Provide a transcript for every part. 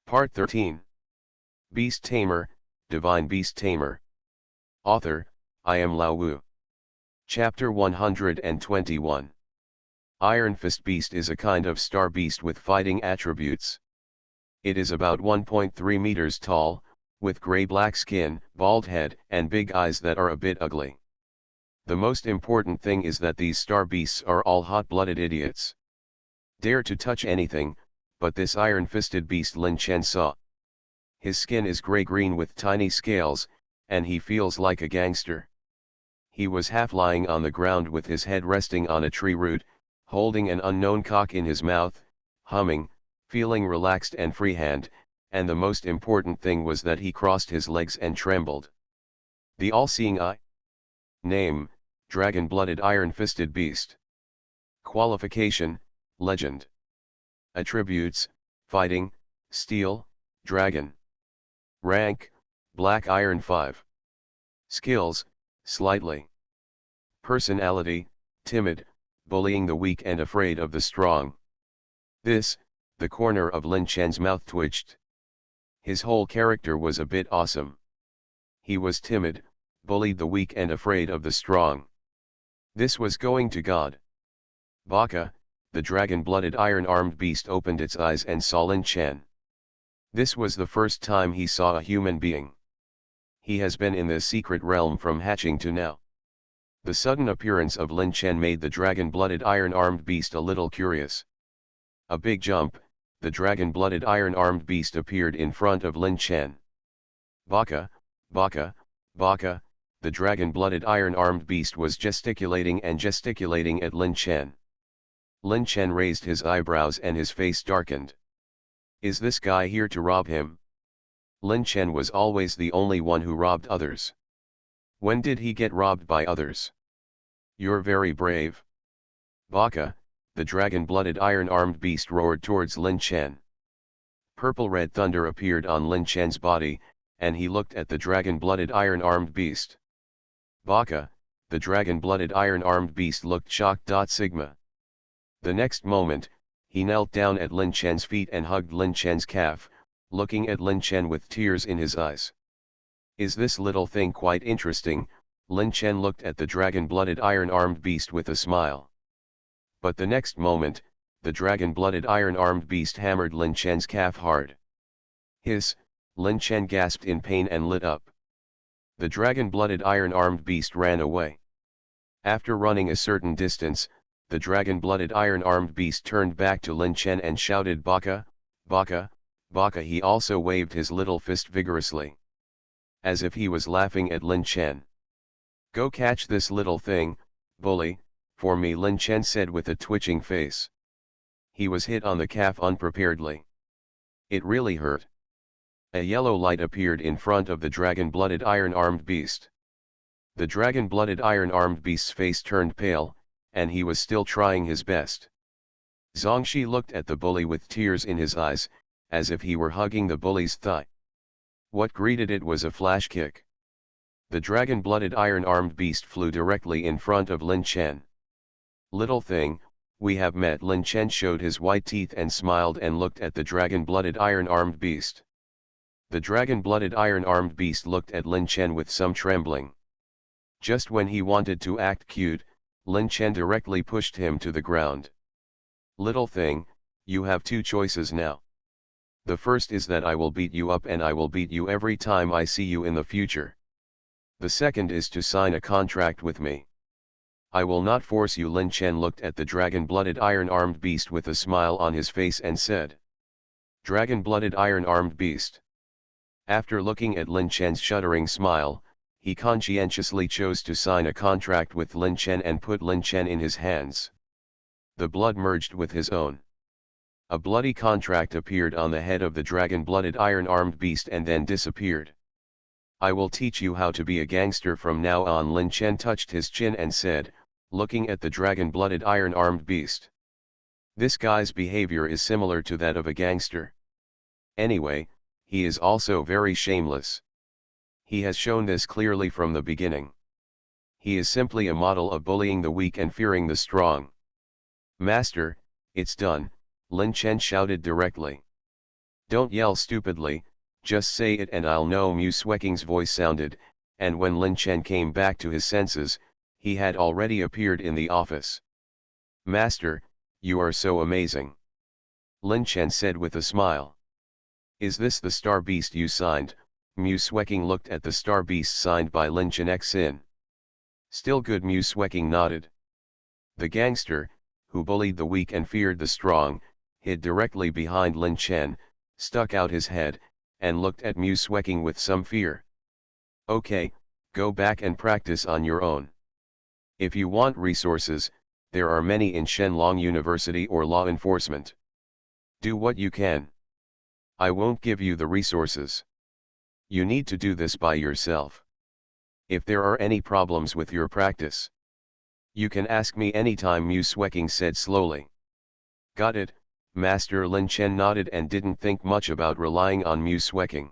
Part 13. Beast Tamer, Divine Beast Tamer. Author, I am Lao Wu. Chapter 121. Iron Fist Beast is a kind of star beast with fighting attributes. It is about 1.3 meters tall, with gray-black skin, bald head, and big eyes that are a bit ugly. The most important thing is that these star beasts are all hot-blooded idiots. Dare to touch anything, but this iron-fisted beast Lin Chen saw. His skin is gray-green with tiny scales, and he feels like a gangster. He was half lying on the ground with his head resting on a tree root, holding an unknown cock in his mouth, humming, feeling relaxed and freehand, and the most important thing was that he crossed his legs and trembled. The all-seeing eye. Name, Dragon-Blooded Iron-Fisted Beast. Qualification, Legend. Attributes, Fighting, Steel, Dragon. Rank, Black Iron 5. Skills, Slightly. Personality, Timid, bullying the weak and afraid of the strong. The corner of Lin Chen's mouth twitched. His whole character was a bit awesome. He was timid, bullied the weak and afraid of the strong. This was going to God. Baka, the dragon-blooded iron-armed beast opened its eyes and saw Lin Chen. This was the first time he saw a human being. He has been in the secret realm from hatching to now. The sudden appearance of Lin Chen made the dragon-blooded iron-armed beast a little curious. A big jump, the dragon-blooded iron-armed beast appeared in front of Lin Chen. Baka, Baka, Baka, the dragon-blooded iron-armed beast was gesticulating at Lin Chen. Lin Chen raised his eyebrows and his face darkened. Is this guy here to rob him? Lin Chen was always the only one who robbed others. When did he get robbed by others? You're very brave. Baka, the dragon-blooded iron-armed beast roared towards Lin Chen. Purple-red thunder appeared on Lin Chen's body, and he looked at the dragon-blooded iron-armed beast. Baka, the dragon-blooded iron-armed beast looked shocked. Sigma. The next moment, he knelt down at Lin Chen's feet and hugged Lin Chen's calf, looking at Lin Chen with tears in his eyes. Is this little thing quite interesting? Lin Chen looked at the dragon-blooded iron-armed beast with a smile. But the next moment, the dragon-blooded iron-armed beast hammered Lin Chen's calf hard. Lin Chen gasped in pain and lit up. The dragon-blooded iron-armed beast ran away. After running a certain distance, the dragon-blooded iron-armed beast turned back to Lin Chen and shouted Baka, Baka, Baka. He also waved his little fist vigorously, as if he was laughing at Lin Chen. Go catch this little thing, bully, for me, Lin Chen said with a twitching face. He was hit on the calf unpreparedly. It really hurt. A yellow light appeared in front of the dragon-blooded iron-armed beast. The dragon-blooded iron-armed beast's face turned pale, and he was still trying his best. Zhongxi looked at the bully with tears in his eyes, as if he were hugging the bully's thigh. What greeted it was a flash kick. The dragon-blooded iron-armed beast flew directly in front of Lin Chen. Little thing, we have met. Lin Chen showed his white teeth and smiled and looked at the dragon-blooded iron-armed beast. The dragon-blooded iron-armed beast looked at Lin Chen with some trembling. Just when he wanted to act cute, Lin Chen directly pushed him to the ground. Little thing, you have two choices now. The first is that I will beat you up and I will beat you every time I see you in the future. The second is to sign a contract with me. I will not force you. Lin Chen looked at the dragon-blooded iron-armed beast with a smile on his face and said. Dragon-blooded iron-armed beast. After looking at Lin Chen's shuddering smile, he conscientiously chose to sign a contract with Lin Chen and put Lin Chen in his hands. The blood merged with his own. A bloody contract appeared on the head of the dragon-blooded iron-armed beast and then disappeared. I will teach you how to be a gangster from now on. Lin Chen touched his chin and said, looking at the dragon-blooded iron-armed beast. This guy's behavior is similar to that of a gangster. Anyway, he is also very shameless. He has shown this clearly from the beginning. He is simply a model of bullying the weak and fearing the strong. Master, it's done, Lin Chen shouted directly. Don't yell stupidly, just say it and I'll know. Mu Sweking's voice sounded, and when Lin Chen came back to his senses, he had already appeared in the office. Master, you are so amazing. Lin Chen said with a smile. Is this the star beast you signed? Mu Sweking looked at the star beast signed by Lin Chen Xin. Still good. Mu Sweking nodded. The gangster, who bullied the weak and feared the strong, hid directly behind Lin Chen, stuck out his head, and looked at Mu Sweking with some fear. Okay, go back and practice on your own. If you want resources, there are many in Shenlong University or law enforcement. Do what you can. I won't give you the resources. You need to do this by yourself. If there are any problems with your practice, you can ask me anytime. Mu Sweking said slowly. Got it, Master. Lin Chen nodded and didn't think much about relying on Mu Sweking.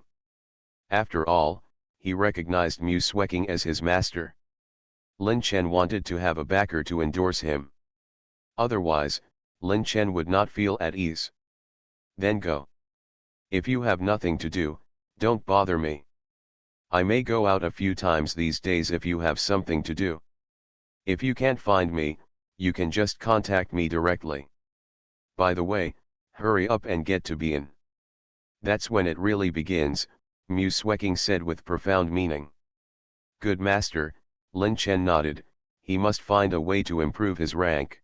After all, he recognized Mu Sweking as his master. Lin Chen wanted to have a backer to endorse him. Otherwise, Lin Chen would not feel at ease. Then go. If you have nothing to do, don't bother me. I may go out a few times these days if you have something to do. If you can't find me, you can just contact me directly. By the way, hurry up and get to be in. That's when it really begins, Mu Sweking said with profound meaning. Good master, Lin Chen nodded. He must find a way to improve his rank.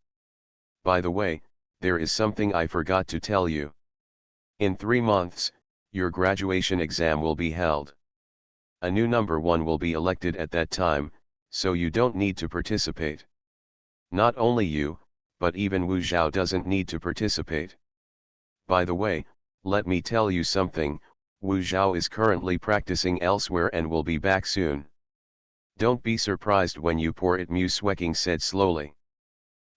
By the way, there is something I forgot to tell you. In 3 months, your graduation exam will be held. A new number 1 will be elected at that time, so you don't need to participate. Not only you, but even Wu Zhao doesn't need to participate. By the way, let me tell you something, Wu Zhao is currently practicing elsewhere and will be back soon. Don't be surprised when you pour it, Mu Sweking said slowly.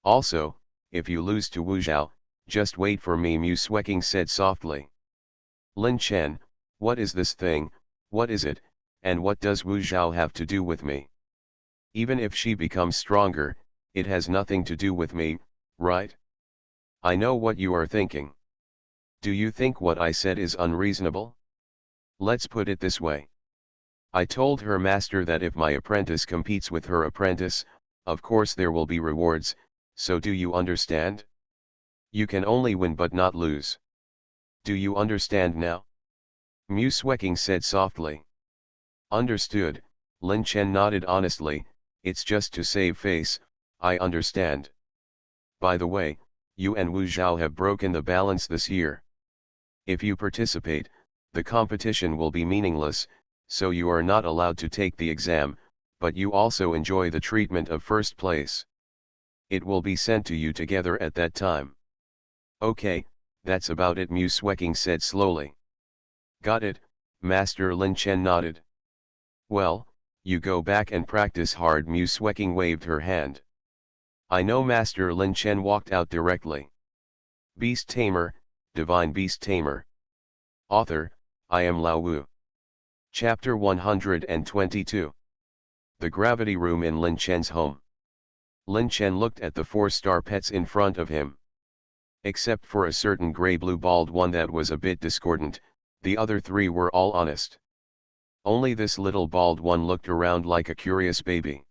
Also, if you lose to Wu Zhao, just wait for me, Mu Sweking said softly. Lin Chen, what is this thing, what is it, and what does Wu Zhao have to do with me? Even if she becomes stronger, it has nothing to do with me, right? I know what you are thinking. Do you think what I said is unreasonable? Let's put it this way. I told her master that if my apprentice competes with her apprentice, of course there will be rewards, so do you understand? You can only win but not lose. Do you understand now? Mu Sweking said softly. Understood, Lin Chen nodded honestly. It's just to save face, I understand. By the way, you and Wu Zhao have broken the balance this year. If you participate, the competition will be meaningless, so you are not allowed to take the exam, but you also enjoy the treatment of first place. It will be sent to you together at that time. Okay, that's about it, Mu Sweking said slowly. Got it, Master. Lin Chen nodded. Well, you go back and practice hard. Mu Sweking waved her hand. I know, Master. Lin Chen walked out directly. Beast Tamer, Divine Beast Tamer. Author, I am Lao Wu. Chapter 122. The Gravity Room in Lin Chen's home. Lin Chen looked at the 4-star pets in front of him. Except for a certain gray-blue bald one that was a bit discordant, the other 3 were all honest. Only this little bald one looked around like a curious baby.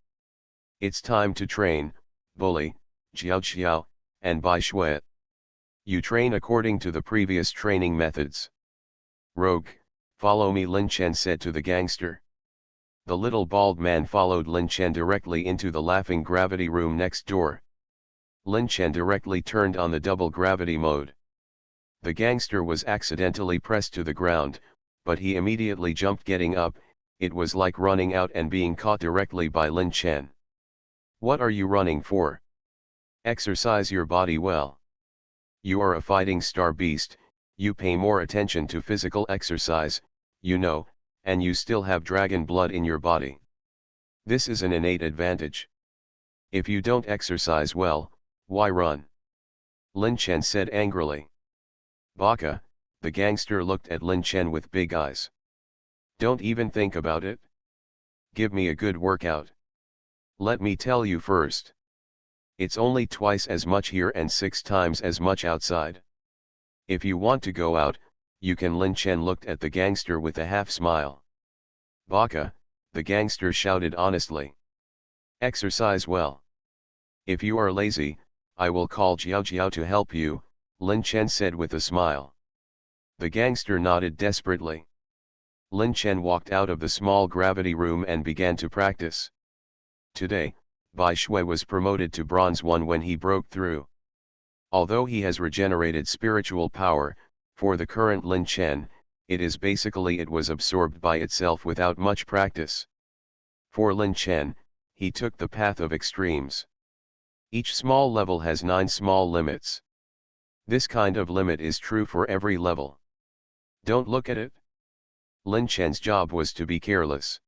It's time to train, bully, Jiao Xiao, and Bai Shui. You train according to the previous training methods. Rogue, follow me, Lin Chen said to the gangster. The little bald man followed Lin Chen directly into the laughing gravity room next door. Lin Chen directly turned on the double gravity mode. The gangster was accidentally pressed to the ground, but he immediately jumped, getting up. It was like running out and being caught directly by Lin Chen. What are you running for? Exercise your body well. You are a fighting star beast, you pay more attention to physical exercise, you know, and you still have dragon blood in your body. This is an innate advantage. If you don't exercise well, why run? Lin Chen said angrily. Baka, the gangster looked at Lin Chen with big eyes. Don't even think about it. Give me a good workout. Let me tell you first. It's only twice as much here and 6 times as much outside. If you want to go out, you can. Lin Chen looked at the gangster with a half smile. Baka, the gangster shouted honestly. Exercise well. If you are lazy, I will call Jiao Jiao to help you, Lin Chen said with a smile. The gangster nodded desperately. Lin Chen walked out of the small gravity room and began to practice. Today, Bai Shui was promoted to Bronze 1 when he broke through. Although he has regenerated spiritual power, for the current Lin Chen, it was absorbed by itself without much practice. For Lin Chen, he took the path of extremes. Each small level has 9 small limits. This kind of limit is true for every level. Don't look at it. Lin Chen's job was to be careless.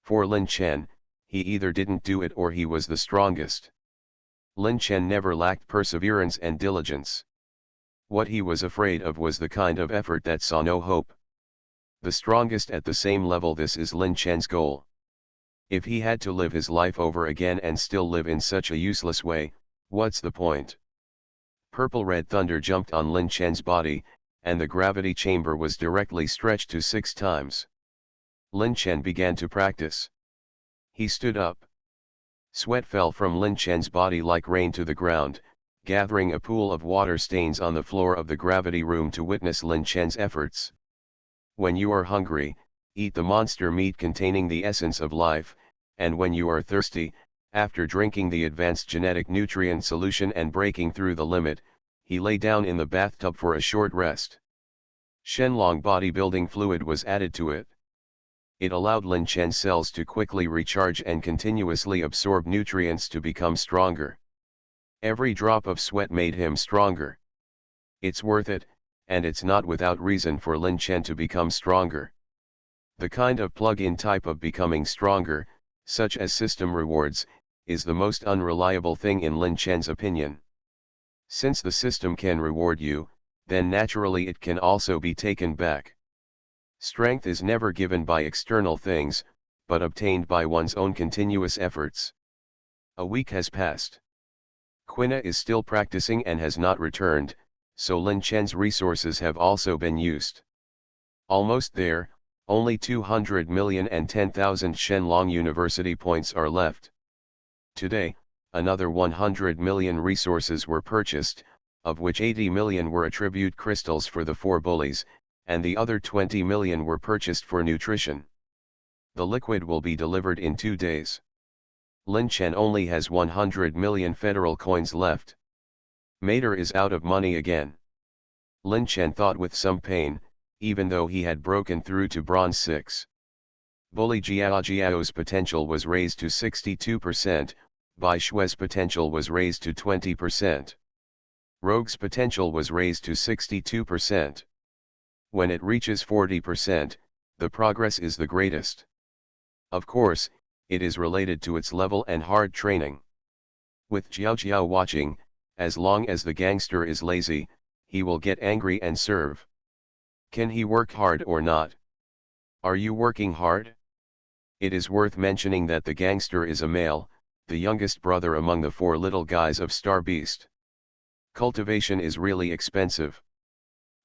For Lin Chen, he either didn't do it or he was the strongest. Lin Chen never lacked perseverance and diligence. What he was afraid of was the kind of effort that saw no hope. The strongest at the same level, this is Lin Chen's goal. If he had to live his life over again and still live in such a useless way, what's the point? Purple-red thunder jumped on Lin Chen's body, and the gravity chamber was directly stretched to 6 times. Lin Chen began to practice. He stood up. Sweat fell from Lin Chen's body like rain to the ground, gathering a pool of water stains on the floor of the gravity room to witness Lin Chen's efforts. When you are hungry, eat the monster meat containing the essence of life, and when you are thirsty, after drinking the advanced genetic nutrient solution and breaking through the limit, he lay down in the bathtub for a short rest. Shenlong bodybuilding fluid was added to it. It allowed Lin Chen's cells to quickly recharge and continuously absorb nutrients to become stronger. Every drop of sweat made him stronger. It's worth it, and it's not without reason for Lin Chen to become stronger. The kind of plug-in type of becoming stronger, such as system rewards, is the most unreliable thing in Lin Chen's opinion. Since the system can reward you, then naturally it can also be taken back. Strength is never given by external things, but obtained by one's own continuous efforts. A week has passed. Quina is still practicing and has not returned, so Lin Chen's resources have also been used. Almost there, only 200,010,000 Shenlong University points are left. Today, another 100 million resources were purchased, of which 80 million were attribute crystals for the 4 bullies, and the other 20 million were purchased for nutrition. The liquid will be delivered in 2 days. Lin Chen only has 100 million federal coins left. Mater is out of money again. Lin Chen thought with some pain, even though he had broken through to Bronze 6. Bully Jiao's potential was raised to 62%, Bai Shui's potential was raised to 20%. Rogue's potential was raised to 62%. When it reaches 40%, the progress is the greatest. Of course, it is related to its level and hard training. With Jiao watching, as long as the gangster is lazy, he will get angry and serve. Can he work hard or not? Are you working hard? It is worth mentioning that the gangster is a male, the youngest brother among the 4 little guys of Star Beast. Cultivation is really expensive.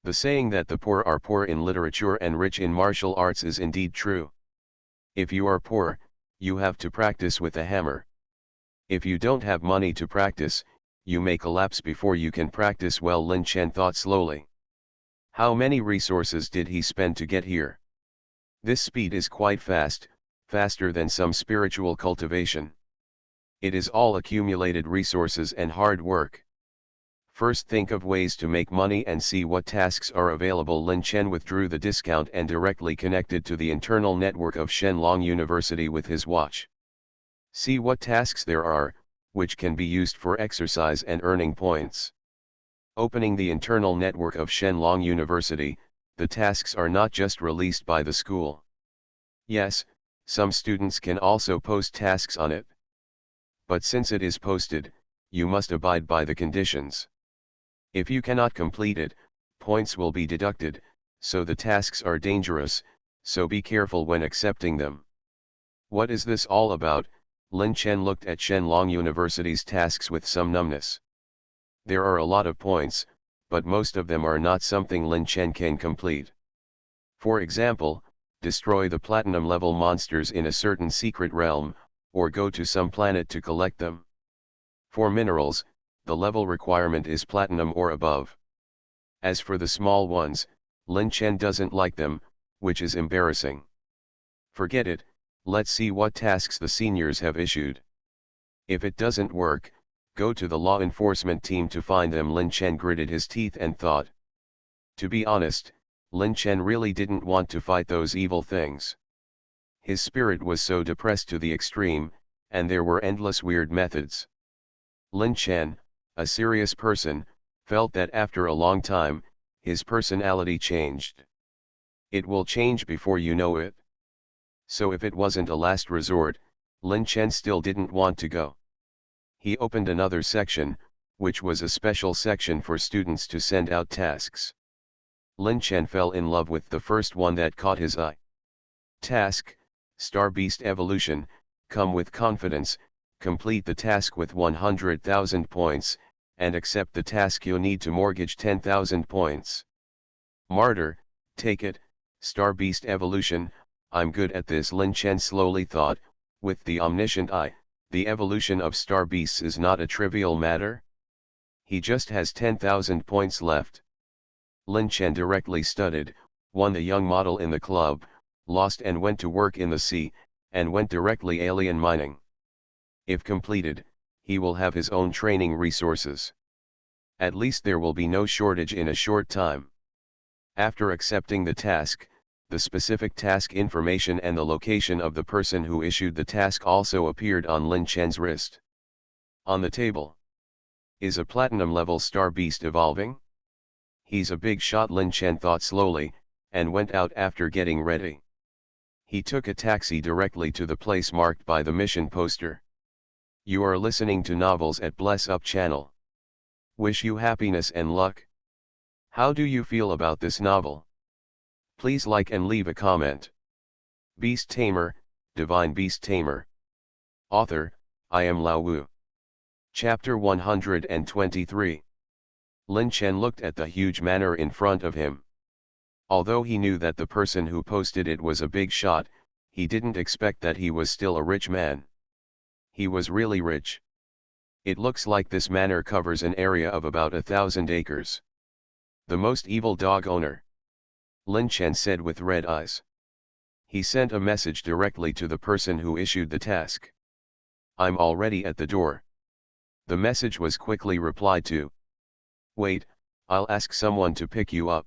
The saying that the poor are poor in literature and rich in martial arts is indeed true. If you are poor, you have to practice with a hammer. If you don't have money to practice, you may collapse before you can practice well. Lin Chen thought slowly. How many resources did he spend to get here? This speed is quite fast, faster than some spiritual cultivation. It is all accumulated resources and hard work. First think of ways to make money and see what tasks are available. Lin Chen withdrew the discount and directly connected to the internal network of Shenlong University with his watch. See what tasks there are, which can be used for exercise and earning points. Opening the internal network of Shenlong University, the tasks are not just released by the school. Yes, some students can also post tasks on it. But since it is posted, you must abide by the conditions. If you cannot complete it, points will be deducted, so the tasks are dangerous, so be careful when accepting them. What is this all about? Lin Chen looked at Shenlong University's tasks with some numbness. There are a lot of points, but most of them are not something Lin Chen can complete. For example, destroy the platinum level monsters in a certain secret realm, or go to some planet to collect them. For minerals, the level requirement is platinum or above. As for the small ones, Lin Chen doesn't like them, which is embarrassing. Forget it, let's see what tasks the seniors have issued. If it doesn't work, go to the law enforcement team to find them. Lin Chen gritted his teeth and thought. To be honest, Lin Chen really didn't want to fight those evil things. His spirit was so depressed to the extreme, and there were endless weird methods. Lin Chen, a serious person, felt that after a long time, his personality changed. It will change before you know it. So if it wasn't a last resort, Lin Chen still didn't want to go. He opened another section, which was a special section for students to send out tasks. Lin Chen fell in love with the first one that caught his eye. Task: Star Beast Evolution. Come with confidence, complete the task with 100,000 points, and accept the task. You need to mortgage 10,000 points. Martyr: take it, Star Beast Evolution, I'm good at this. Lin Chen slowly thought, with the omniscient eye, the evolution of star beasts is not a trivial matter. He just has 10,000 points left. Lin Chen directly studied, won the young model in the club, lost and went to work in the sea, and went directly alien mining. If completed, he will have his own training resources. At least there will be no shortage in a short time. After accepting the task, the specific task information and the location of the person who issued the task also appeared on Lin Chen's wrist. On the table. Is a platinum level star beast evolving? He's a big shot, Lin Chen thought slowly, and went out after getting ready. He took a taxi directly to the place marked by the mission poster. You are listening to Novels at Bless Up channel. Wish you happiness and luck. How do you feel about this novel? Please like and leave a comment. Beast Tamer, Divine Beast Tamer. Author, I am Lao Wu. Chapter 123. Lin Chen looked at the huge manor in front of him. Although he knew that the person who posted it was a big shot, he didn't expect that he was still a rich man. He was really rich. It looks like this manor covers an area of about 1,000 acres. The most evil dog owner. Lin Chen said with red eyes. He sent a message directly to the person who issued the task. I'm already at the door. The message was quickly replied to. Wait, I'll ask someone to pick you up.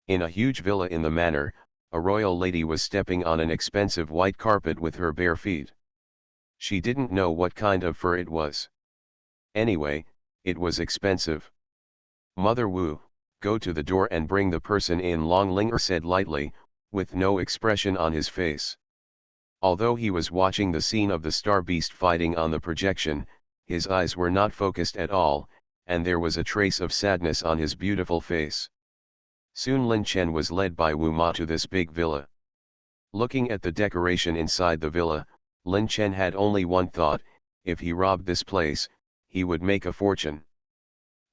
In a huge villa in the manor, a royal lady was stepping on an expensive white carpet with her bare feet. She didn't know what kind of fur it was. Anyway, it was expensive. Mother Wu, go to the door and bring the person in, Long Linger said lightly, with no expression on his face. Although he was watching the scene of the star beast fighting on the projection, his eyes were not focused at all, and there was a trace of sadness on his beautiful face. Soon Lin Chen was led by Wu Ma to this big villa. Looking at the decoration inside the villa, Lin Chen had only one thought: if he robbed this place, he would make a fortune.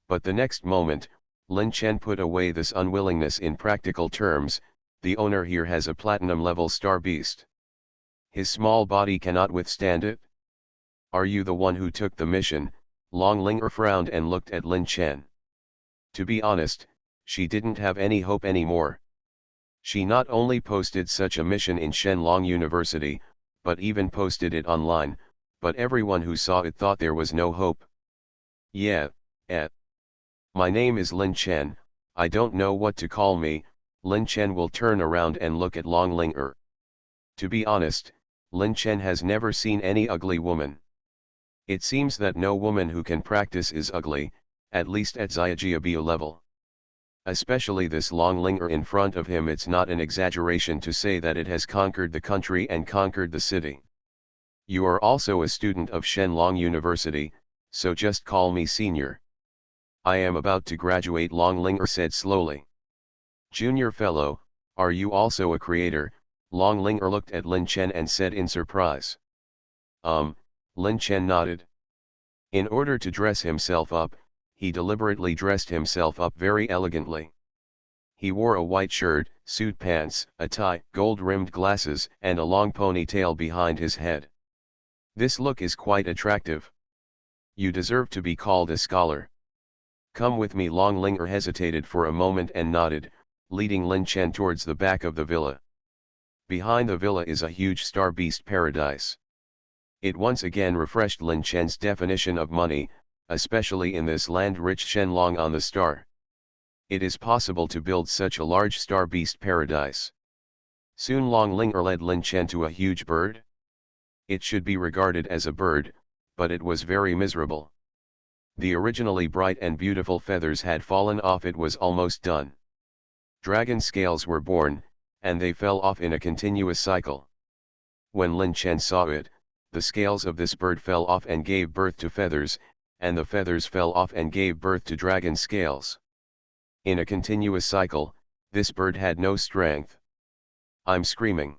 But the next moment, Lin Chen put away this unwillingness. In practical terms, the owner here has a platinum-level star beast. His small body cannot withstand it. Are you the one who took the mission? Long Linger frowned and looked at Lin Chen. To be honest, she didn't have any hope anymore. She not only posted such a mission in Shenlong University, but even posted it online, but everyone who saw it thought there was no hope. Yeah, my name is Lin Chen, I don't know what to call me. Lin Chen will turn around and look at Long Linger. To be honest, Lin Chen has never seen any ugly woman. It seems that no woman who can practice is ugly, at least at Xiajiabio level. Especially this Long Linger in front of him. It's not an exaggeration to say that it has conquered the country and conquered the city. You are also a student of Shenlong University, so just call me senior. I am about to graduate, Long Linger said slowly. Junior fellow, are you also a creator? Long Linger looked at Lin Chen and said in surprise. Lin Chen nodded. In order to dress himself up, he deliberately dressed himself up very elegantly. He wore a white shirt, suit pants, a tie, gold-rimmed glasses, and a long ponytail behind his head. This look is quite attractive. You deserve to be called a scholar. Come with me. Long Linger hesitated for a moment and nodded, leading Lin Chen towards the back of the villa. Behind the villa is a huge star beast paradise. It once again refreshed Lin Chen's definition of money, especially in this land rich Shenlong on the star. It is possible to build such a large star beast paradise. Soon Long Linger led Lin Chen to a huge bird. It should be regarded as a bird, but it was very miserable. The originally bright and beautiful feathers had fallen off. It was almost done. Dragon scales were born, and they fell off in a continuous cycle. When Lin Chen saw it, the scales of this bird fell off and gave birth to feathers, and the feathers fell off and gave birth to dragon scales. In a continuous cycle, this bird had no strength. I'm screaming.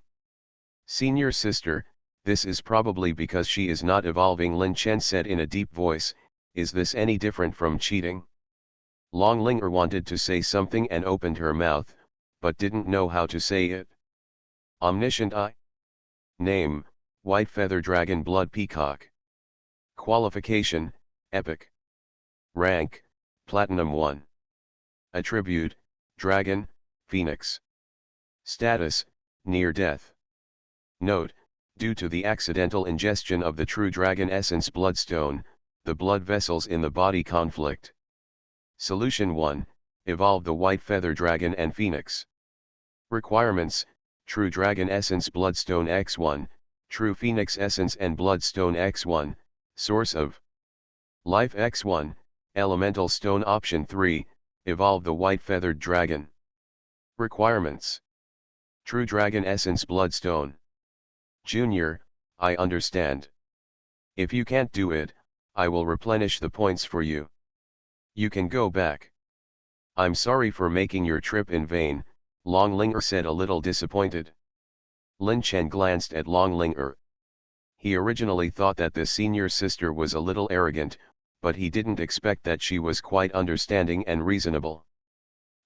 Senior sister, this is probably because she is not evolving, Lin Chen said in a deep voice. Is this any different from cheating? Long Linger wanted to say something and opened her mouth, but didn't know how to say it. Omniscient I. Name, White Feather Dragon Blood Peacock. Qualification, Epic. Rank, Platinum 1. Attribute, Dragon, Phoenix. Status, Near Death. Note, due to the accidental ingestion of the true dragon essence bloodstone, the blood vessels in the body conflict. Solution 1, evolve the White Feather Dragon and Phoenix. Requirements, True Dragon Essence Bloodstone X1, True Phoenix Essence and Bloodstone X1, Source of Life X1, Elemental Stone Option 3, evolve the White Feathered Dragon. Requirements. True Dragon Essence Bloodstone. Junior, I understand. If you can't do it, I will replenish the points for you. You can go back. I'm sorry for making your trip in vain, Long Linger said, a little disappointed. Lin Chen glanced at Long Linger. He originally thought that the senior sister was a little arrogant, but he didn't expect that she was quite understanding and reasonable.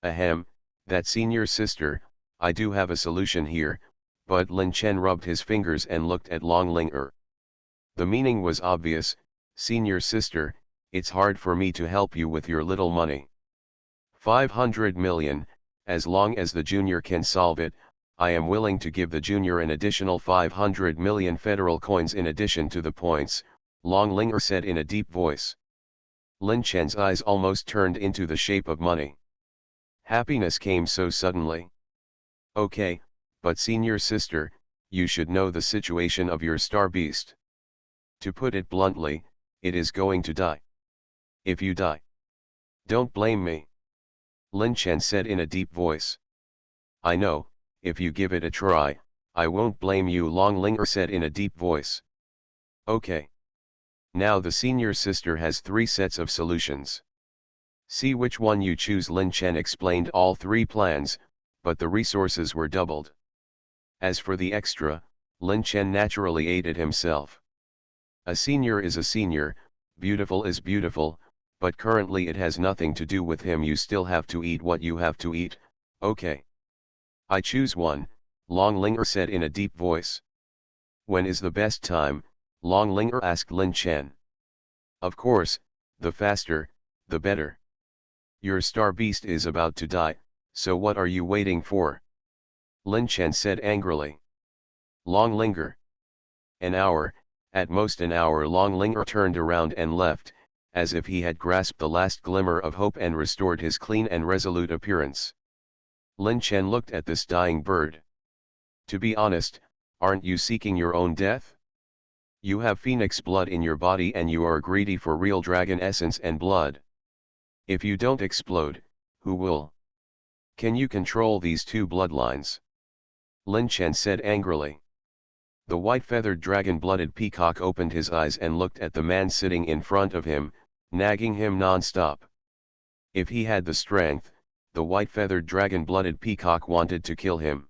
Ahem, that senior sister, I do have a solution here, but Lin Chen rubbed his fingers and looked at Long Linger. The meaning was obvious. Senior sister, it's hard for me to help you with your little money. 500 million, as long as the junior can solve it, I am willing to give the junior an additional 500 million federal coins in addition to the points, Long Linger said in a deep voice. Lin Chen's eyes almost turned into the shape of money. Happiness came so suddenly. Okay, but senior sister, you should know the situation of your star beast. To put it bluntly, it is going to die. If you die, don't blame me. Lin Chen said in a deep voice. I know, if you give it a try, I won't blame you, Long Linger said in a deep voice. Okay. Now the senior sister has 3 sets of solutions. See which one you choose. Lin Chen explained all 3 plans, but the resources were doubled. As for the extra, Lin Chen naturally aided himself. A senior is a senior, beautiful is beautiful, but currently it has nothing to do with him. You still have to eat what you have to eat, okay. I choose 1, Long Linger said in a deep voice. When is the best time, Long Linger asked Lin Chen. Of course, the faster, the better. Your star beast is about to die, so what are you waiting for? Lin Chen said angrily. Long Linger. An hour, at most an hour. Long Linger turned around and left, as if he had grasped the last glimmer of hope and restored his clean and resolute appearance. Lin Chen looked at this dying bird. To be honest, aren't you seeking your own death? You have phoenix blood in your body and you are greedy for real dragon essence and blood. If you don't explode, who will? Can you control these 2 bloodlines? Lin Chen said angrily. The white-feathered dragon-blooded peacock opened his eyes and looked at the man sitting in front of him, nagging him non-stop. If he had the strength, the white-feathered dragon-blooded peacock wanted to kill him.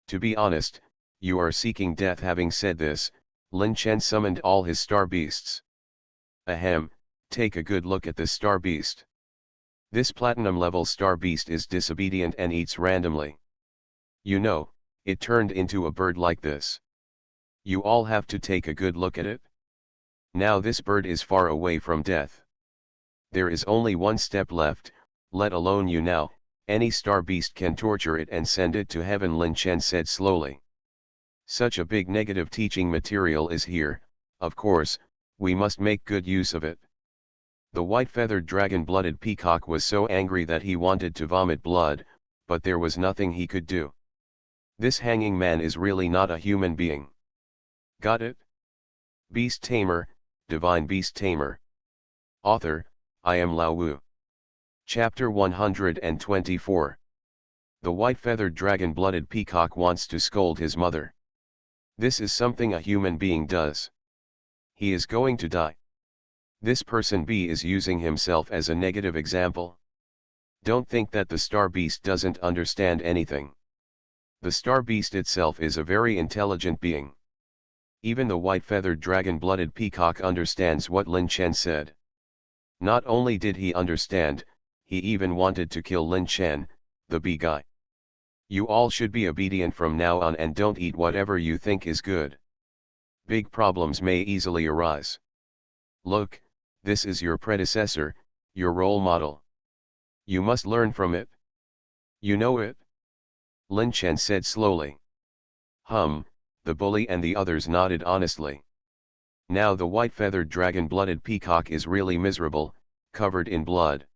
To be honest, you are seeking death. Having said this, Lin Chen summoned all his star beasts. Ahem, Take a good look at this star beast. This platinum level star beast is disobedient and eats randomly. You know, it turned into a bird like this. You all have to take a good look at it. Now this bird is far away from death. There is only one step left, let alone you now, any star beast can torture it and send it to heaven, Lin Chen said slowly. Such a big negative teaching material is here, of course, we must make good use of it. The white-feathered dragon-blooded peacock was so angry that he wanted to vomit blood, but there was nothing he could do. This hanging man is really not a human being. Got it? Beast Tamer, Divine Beast Tamer. Author, I am Lao Wu. Chapter 124. The white-feathered dragon-blooded peacock wants to scold his mother. This is something a human being does. He is going to die. This person B is using himself as a negative example. Don't think that the star beast doesn't understand anything. The star beast itself is a very intelligent being. Even the white-feathered dragon-blooded peacock understands what Lin Chen said. Not only did he understand, he even wanted to kill Lin Chen, the bee guy. You all should be obedient from now on and don't eat whatever you think is good. Big problems may easily arise. Look, this is your predecessor, your role model. You must learn from it. You know it? Lin Chen said slowly. The bully and the others nodded honestly. Now the white-feathered dragon-blooded peacock is really miserable, covered in blood.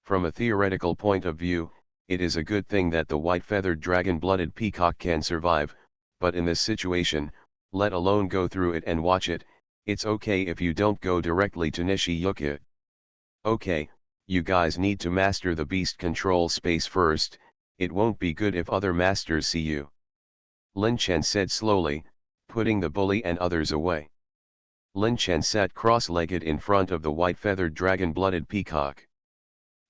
From a theoretical point of view, it is a good thing that the white-feathered dragon-blooded peacock can survive, but in this situation, let alone go through it and watch it, it's okay if you don't go directly to Nishiyuki. Okay, you guys need to master the beast control space first, it won't be good if other masters see you. Lin Chen said slowly, putting the bully and others away. Lin Chen sat cross-legged in front of the white-feathered dragon-blooded peacock.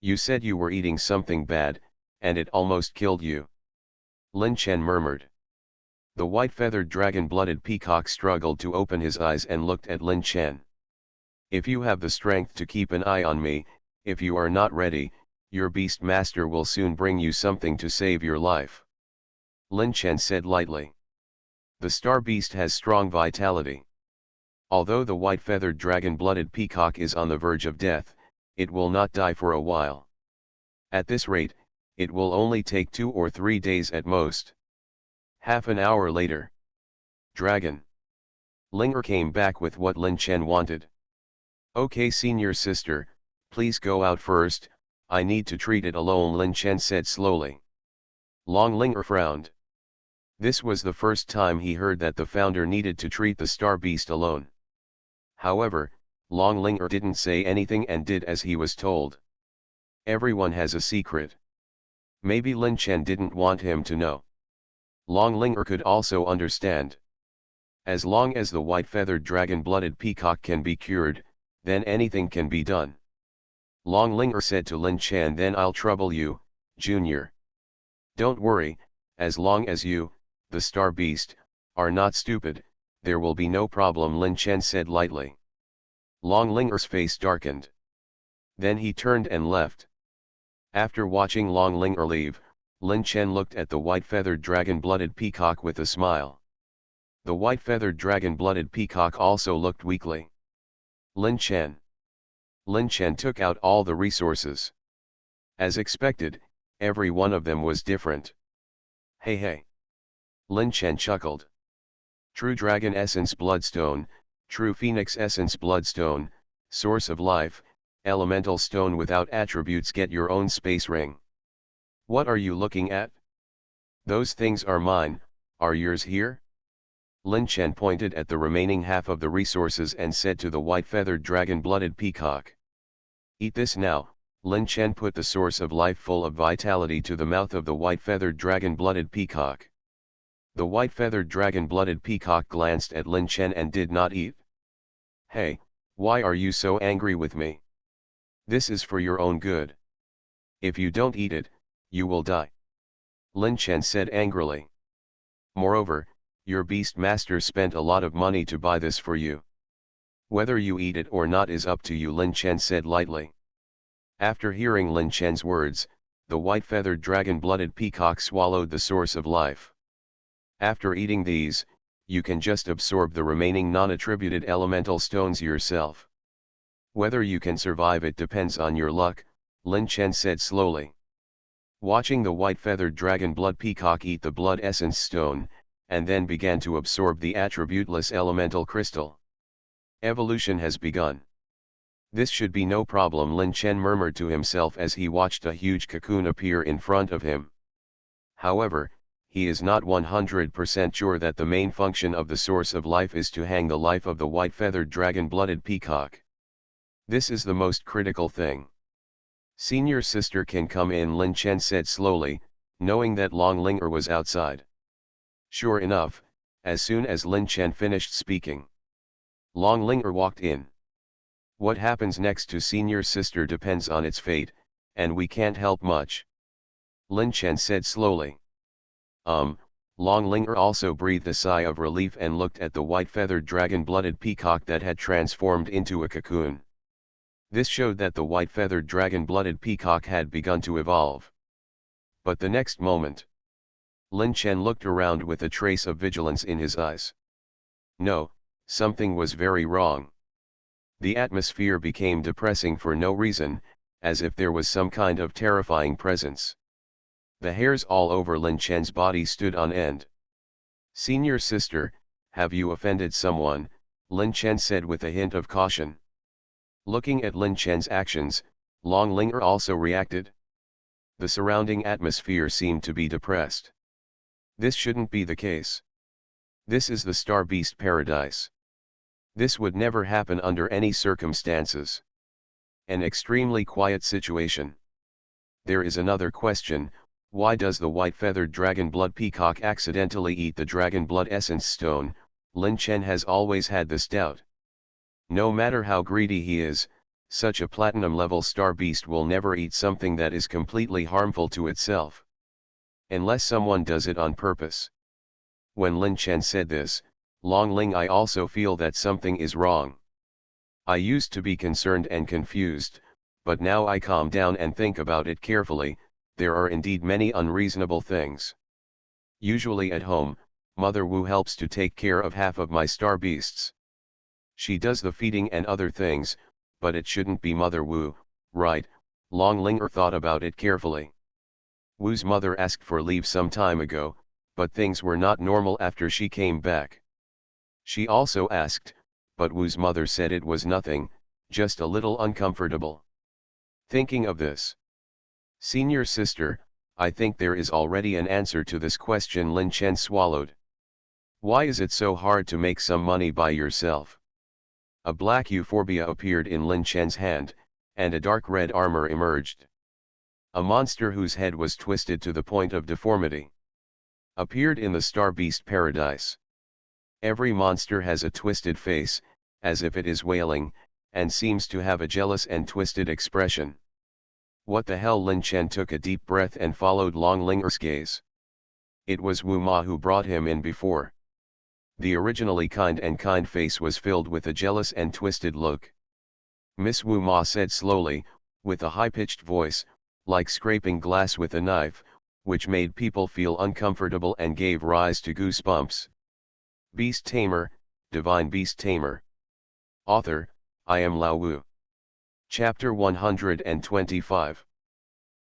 You said you were eating something bad, and it almost killed you. Lin Chen murmured. The white-feathered dragon-blooded peacock struggled to open his eyes and looked at Lin Chen. If you have the strength to keep an eye on me, if you are not ready, your beast master will soon bring you something to save your life. Lin Chen said lightly. The star beast has strong vitality. Although the white-feathered dragon-blooded peacock is on the verge of death, it will not die for a while. At this rate, it will only take 2 or 3 days at most. Half an hour later. Dragon. Linger came back with what Lin Chen wanted. Okay, senior sister, please go out first, I need to treat it alone, Lin Chen said slowly. Long Linger frowned. This was the first time he heard that the founder needed to treat the star beast alone. However, Long Linger didn't say anything and did as he was told. Everyone has a secret. Maybe Lin Chen didn't want him to know. Long Linger could also understand. As long as the white-feathered dragon-blooded peacock can be cured, then anything can be done. Long Linger said to Lin Chen, then I'll trouble you, Junior. Don't worry, as long as you, the star beast, are not stupid, there will be no problem, Lin Chen said lightly. Long Linger's face darkened. Then he turned and left. After watching Long Linger leave, Lin Chen looked at the white-feathered dragon-blooded peacock with a smile. The white-feathered dragon-blooded peacock also looked weakly. Lin Chen. Lin Chen took out all the resources. As expected, every one of them was different. Hey. Lin Chen chuckled. True Dragon Essence Bloodstone, True Phoenix Essence Bloodstone, Source of Life, Elemental Stone without attributes. Get your own space ring. What are you looking at? Those things are mine, are yours here? Lin Chen pointed at the remaining half of the resources and said to the white-feathered dragon-blooded peacock. Eat this now. Lin Chen put the source of life full of vitality to the mouth of the white-feathered dragon-blooded peacock. The white-feathered dragon-blooded peacock glanced at Lin Chen and did not eat. Hey, why are you so angry with me? This is for your own good. If you don't eat it, you will die. Lin Chen said angrily. Moreover, your beast master spent a lot of money to buy this for you. Whether you eat it or not is up to you, Lin Chen said lightly. After hearing Lin Chen's words, the white-feathered dragon-blooded peacock swallowed the source of life. After eating these, you can just absorb the remaining non-attributed elemental stones yourself. Whether you can survive it depends on your luck, Lin Chen said slowly. Watching the white-feathered dragon-blood peacock eat the blood essence stone, and then began to absorb the attributeless elemental crystal. Evolution has begun. This should be no problem, Lin Chen murmured to himself as he watched a huge cocoon appear in front of him. However, he is not 100% sure that the main function of the source of life is to hang the life of the white-feathered dragon-blooded peacock. This is the most critical thing. Senior sister can come in, Lin Chen said slowly, knowing that Long Linger was outside. Sure enough, as soon as Lin Chen finished speaking, Long Linger walked in. What happens next to senior sister depends on its fate, and we can't help much. Lin Chen said slowly. Long Linger also breathed a sigh of relief and looked at the white-feathered dragon-blooded peacock that had transformed into a cocoon. This showed that the white-feathered dragon-blooded peacock had begun to evolve. But the next moment, Lin Chen looked around with a trace of vigilance in his eyes. No, something was very wrong. The atmosphere became depressing for no reason, as if there was some kind of terrifying presence. The hairs all over Lin Chen's body stood on end. Senior sister, have you offended someone? Lin Chen said with a hint of caution. Looking at Lin Chen's actions, Long Linger also reacted. The surrounding atmosphere seemed to be depressed. This shouldn't be the case. This is the Star Beast Paradise. This would never happen under any circumstances. An extremely quiet situation. There is another question, why does the white-feathered dragon-blood peacock accidentally eat the dragon-blood essence stone? Lin Chen has always had this doubt. No matter how greedy he is, such a platinum-level star beast will never eat something that is completely harmful to itself. Unless someone does it on purpose. When Lin Chen said this, Long Ling, I also feel that something is wrong. I used to be concerned and confused, but now I calm down and think about it carefully. There are indeed many unreasonable things. Usually at home, Mother Wu helps to take care of half of my star beasts. She does the feeding and other things, but it shouldn't be Mother Wu, right? Long Linger thought about it carefully. Wu's mother asked for leave some time ago, but things were not normal after she came back. She also asked, but Wu's mother said it was nothing, just a little uncomfortable. Thinking of this, senior sister, I think there is already an answer to this question. Lin Chen swallowed. Why is it so hard to make some money by yourself? A black euphorbia appeared in Lin Chen's hand, and a dark red armor emerged. A monster whose head was twisted to the point of deformity appeared in the Star Beast Paradise. Every monster has a twisted face, as if it is wailing, and seems to have a jealous and twisted expression. What the hell? Lin Chen took a deep breath and followed Long Linger's gaze. It was Wu Ma who brought him in before. The originally kind face was filled with a jealous and twisted look. Miss Wu Ma said slowly, with a high-pitched voice, like scraping glass with a knife, which made people feel uncomfortable and gave rise to goosebumps. Beast Tamer, Divine Beast Tamer. Author, I am Lao Wu. Chapter 125.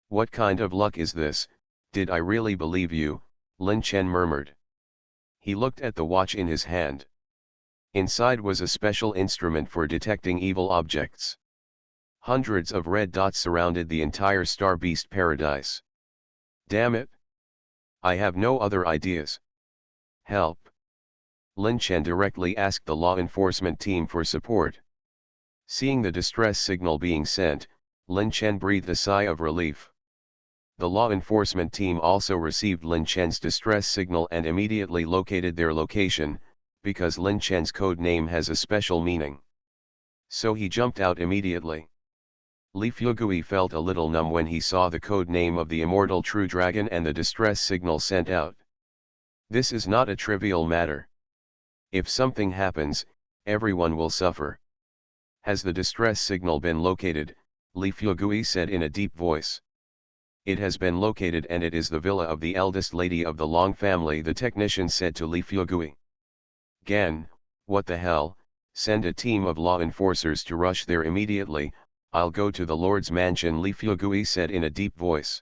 What kind of luck is this? Did I really believe you? Lin Chen murmured. He looked at the watch in his hand. Inside was a special instrument for detecting evil objects. Hundreds of red dots surrounded the entire Star Beast Paradise. Damn it! I have no other ideas. Help! Lin Chen directly asked the law enforcement team for support. Seeing the distress signal being sent, Lin Chen breathed a sigh of relief. The law enforcement team also received Lin Chen's distress signal and immediately located their location, because Lin Chen's code name has a special meaning. So he jumped out immediately. Li Fugui felt a little numb when he saw the code name of the immortal true dragon and the distress signal sent out. This is not a trivial matter. If something happens, everyone will suffer. Has the distress signal been located? Li Fuegui said in a deep voice. It has been located and it is the villa of the eldest lady of the Long family, the technician said to Li Fuegui. Gan, what the hell, send a team of law enforcers to rush there immediately. I'll go to the Lord's mansion, Li Fuegui said in a deep voice.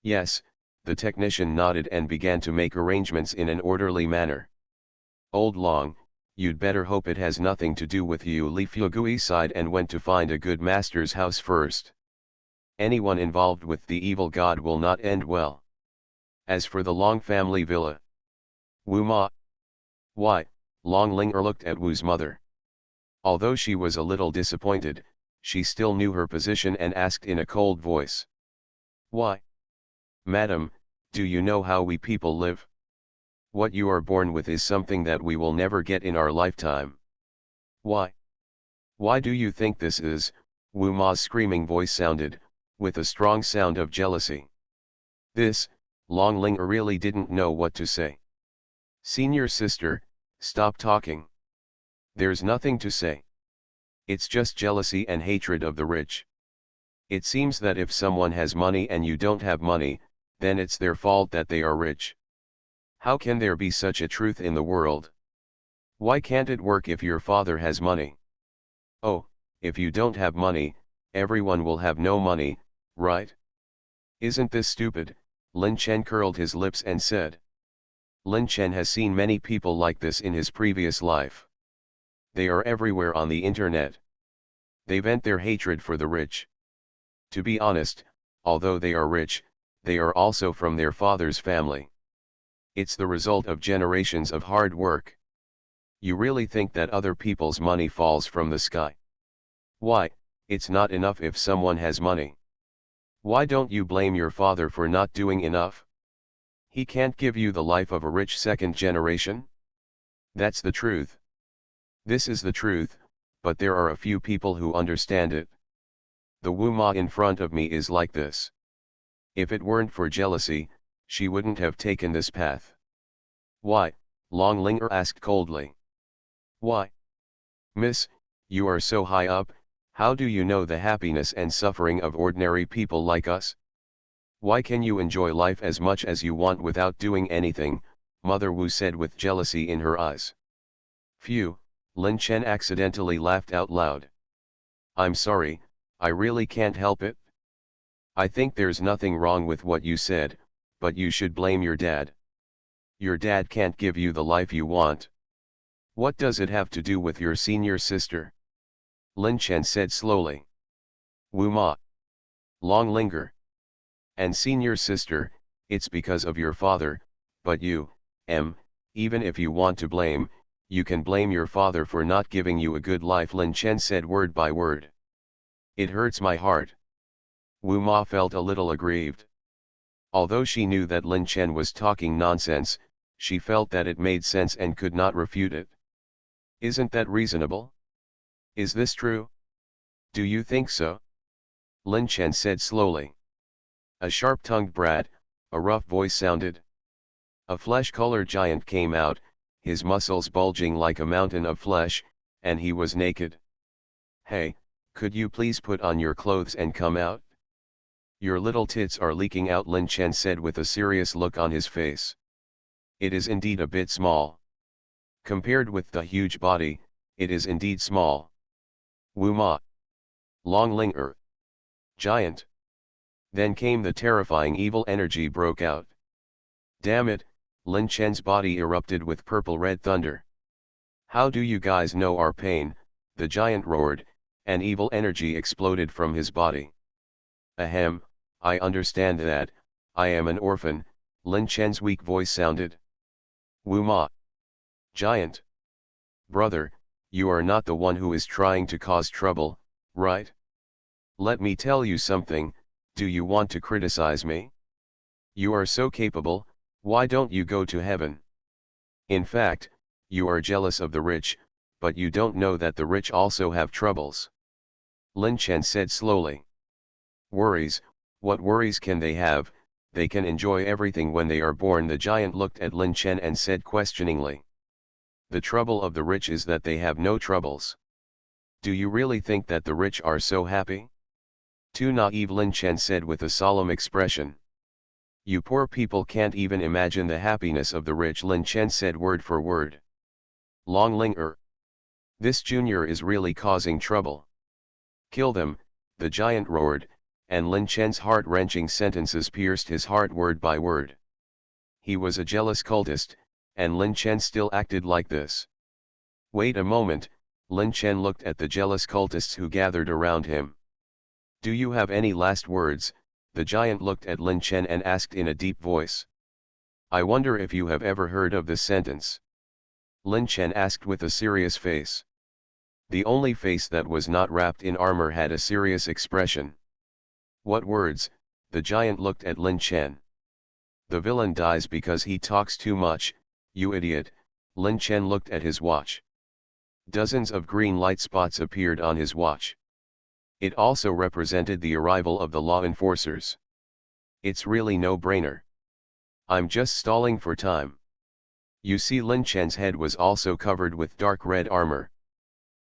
Yes, the technician nodded and began to make arrangements in an orderly manner. Old Long, you'd better hope it has nothing to do with you, Li Fuegui sighed and went to find a good master's house first. Anyone involved with the evil god will not end well. As for the Long family villa. Wu Ma. Why, Long Ling looked at Wu's mother. Although she was a little disappointed, she still knew her position and asked in a cold voice. Why? Madam, do you know how we people live? What you are born with is something that we will never get in our lifetime. Why? Why do you think this is? Wu Ma's screaming voice sounded, with a strong sound of jealousy. This, Long Ling really didn't know what to say. Senior sister, stop talking. There's nothing to say. It's just jealousy and hatred of the rich. It seems that if someone has money and you don't have money, then it's their fault that they are rich. How can there be such a truth in the world? Why can't it work if your father has money? Oh, if you don't have money, everyone will have no money, right? Isn't this stupid? Lin Chen curled his lips and said. Lin Chen has seen many people like this in his previous life. They are everywhere on the internet. They vent their hatred for the rich. To be honest, although they are rich, they are also from their father's family. It's the result of generations of hard work. You really think that other people's money falls from the sky? Why, it's not enough if someone has money. Why don't you blame your father for not doing enough? He can't give you the life of a rich second generation? That's the truth. This is the truth, but there are a few people who understand it. The Wu Ma in front of me is like this. If it weren't for jealousy, she wouldn't have taken this path. Why? Long Ling asked coldly. Why? Miss, you are so high up, how do you know the happiness and suffering of ordinary people like us? Why can you enjoy life as much as you want without doing anything? Mother Wu said with jealousy in her eyes. Phew, Lin Chen accidentally laughed out loud. I'm sorry, I really can't help it. I think there's nothing wrong with what you said, but you should blame your dad. Your dad can't give you the life you want. What does it have to do with your senior sister? Lin Chen said slowly. Wu Ma. Long Linger. And senior sister, it's because of your father, but you, even if you want to blame, you can blame your father for not giving you a good life, Lin Chen said word by word. It hurts my heart. Wu Ma felt a little aggrieved. Although she knew that Lin Chen was talking nonsense, she felt that it made sense and could not refute it. Isn't that reasonable? Is this true? Do you think so? Lin Chen said slowly. A sharp-tongued brat, a rough voice sounded. A flesh-colored giant came out, his muscles bulging like a mountain of flesh, and he was naked. Hey, could you please put on your clothes and come out? Your little tits are leaking out, Lin Chen said with a serious look on his face. It is indeed a bit small. Compared with the huge body, it is indeed small. Wu Ma. Long Ling Giant. Then came the terrifying evil energy broke out. Damn it, Lin Chen's body erupted with purple-red thunder. How do you guys know our pain? The giant roared, and evil energy exploded from his body. Ahem, I understand that, I am an orphan, Lin Chen's weak voice sounded. Wu Ma. Giant. Brother, you are not the one who is trying to cause trouble, right? Let me tell you something, do you want to criticize me? You are so capable, why don't you go to heaven? In fact, you are jealous of the rich, but you don't know that the rich also have troubles. Lin Chen said slowly. Worries, what worries can they have? They can enjoy everything when they are born. The giant looked at Lin Chen and said questioningly. The trouble of the rich is that they have no troubles. Do you really think that the rich are so happy? Too naive, Lin Chen said with a solemn expression. You poor people can't even imagine the happiness of the rich, Lin Chen said word for word. Long Ling. This junior is really causing trouble. Kill them, the giant roared, and Lin Chen's heart-wrenching sentences pierced his heart word by word. He was a jealous cultist, and Lin Chen still acted like this. Wait a moment, Lin Chen looked at the jealous cultists who gathered around him. Do you have any last words? The giant looked at Lin Chen and asked in a deep voice. I wonder if you have ever heard of this sentence? Lin Chen asked with a serious face. The only face that was not wrapped in armor had a serious expression. What words? The giant looked at Lin Chen. The villain dies because he talks too much, you idiot. Lin Chen looked at his watch. Dozens of green light spots appeared on his watch. It also represented the arrival of the law enforcers. It's really no-brainer. I'm just stalling for time. You see, Lin Chen's head was also covered with dark red armor.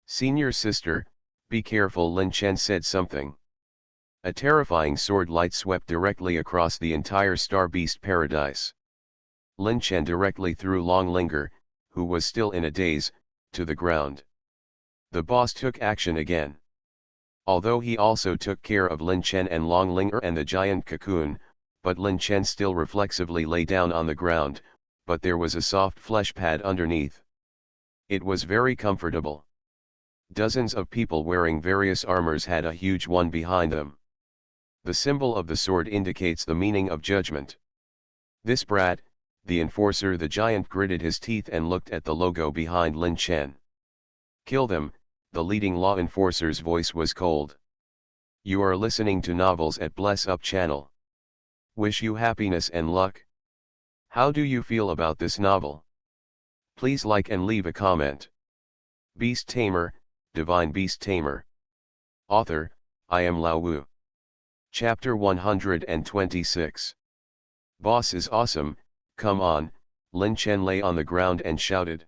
Senior sister, be careful, Lin Chen said something. A terrifying sword light swept directly across the entire Star Beast paradise. Lin Chen directly threw Long Linger, who was still in a daze, to the ground. The boss took action again. Although he also took care of Lin Chen and Long Linger and the giant cocoon, but Lin Chen still reflexively lay down on the ground, but there was a soft flesh pad underneath. It was very comfortable. Dozens of people wearing various armors had a huge one behind them. The symbol of the sword indicates the meaning of judgment. This brat, the enforcer, the giant gritted his teeth and looked at the logo behind Lin Chen. Kill them, the leading law enforcer's voice was cold. You are listening to Novels at Bless Up channel. Wish you happiness and luck. How do you feel about this novel? Please like and leave a comment. Beast Tamer, Divine Beast Tamer. Author, I am Lao Wu. Chapter 126. Boss is awesome, come on, Lin Chen lay on the ground and shouted.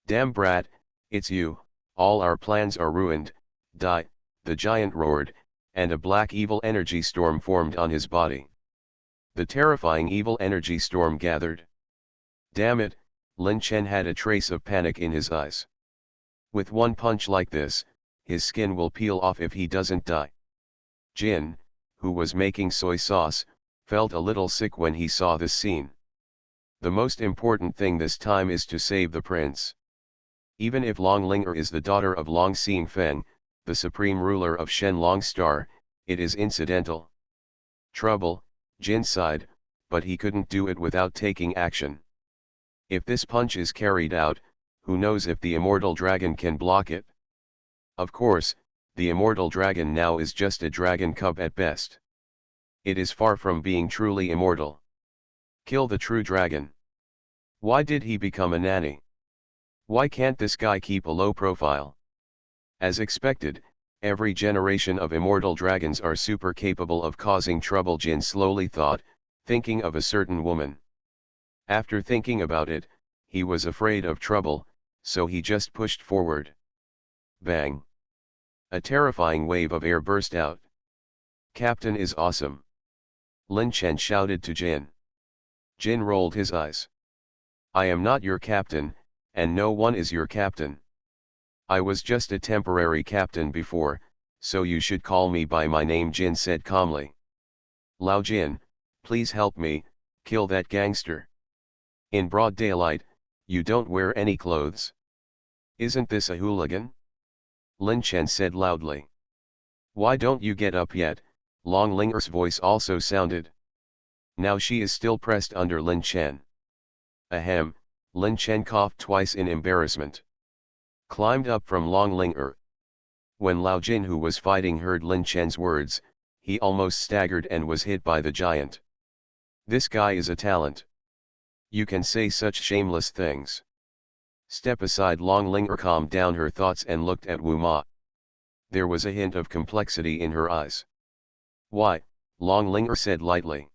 Damn brat, it's you, all our plans are ruined, die, the giant roared, and a black evil energy storm formed on his body. The terrifying evil energy storm gathered. Damn it, Lin Chen had a trace of panic in his eyes. With one punch like this, his skin will peel off if he doesn't die. Jin, who was making soy sauce, felt a little sick when he saw this scene. The most important thing this time is to save the prince. Even if Long Linger is the daughter of Long Xing Feng, the supreme ruler of Shen Long Star, it is incidental. Trouble, Jin sighed, but he couldn't do it without taking action. If this punch is carried out, who knows if the immortal dragon can block it? Of course, the immortal dragon now is just a dragon cub at best. It is far from being truly immortal. Kill the true dragon. Why did he become a nanny? Why can't this guy keep a low profile? As expected, every generation of immortal dragons are super capable of causing trouble, Jin slowly thought, thinking of a certain woman. After thinking about it, he was afraid of trouble, so he just pushed forward. Bang! A terrifying wave of air burst out. Captain is awesome! Lin Chen shouted to Jin. Jin rolled his eyes. I am not your captain, and no one is your captain. I was just a temporary captain before, so you should call me by my name, Jin said calmly. Lao Jin, please help me, kill that gangster. In broad daylight, you don't wear any clothes. Isn't this a hooligan? Lin Chen said loudly. Why don't you get up yet? Long Linger's voice also sounded. Now she is still pressed under Lin Chen. Ahem, Lin Chen coughed twice in embarrassment. Climbed up from Long Linger. When Lao Jin, who was fighting, heard Lin Chen's words, he almost staggered and was hit by the giant. This guy is a talent. You can say such shameless things. Step aside. Long Linger calmed down her thoughts and looked at Wu Ma. There was a hint of complexity in her eyes. Why, Long Linger said lightly.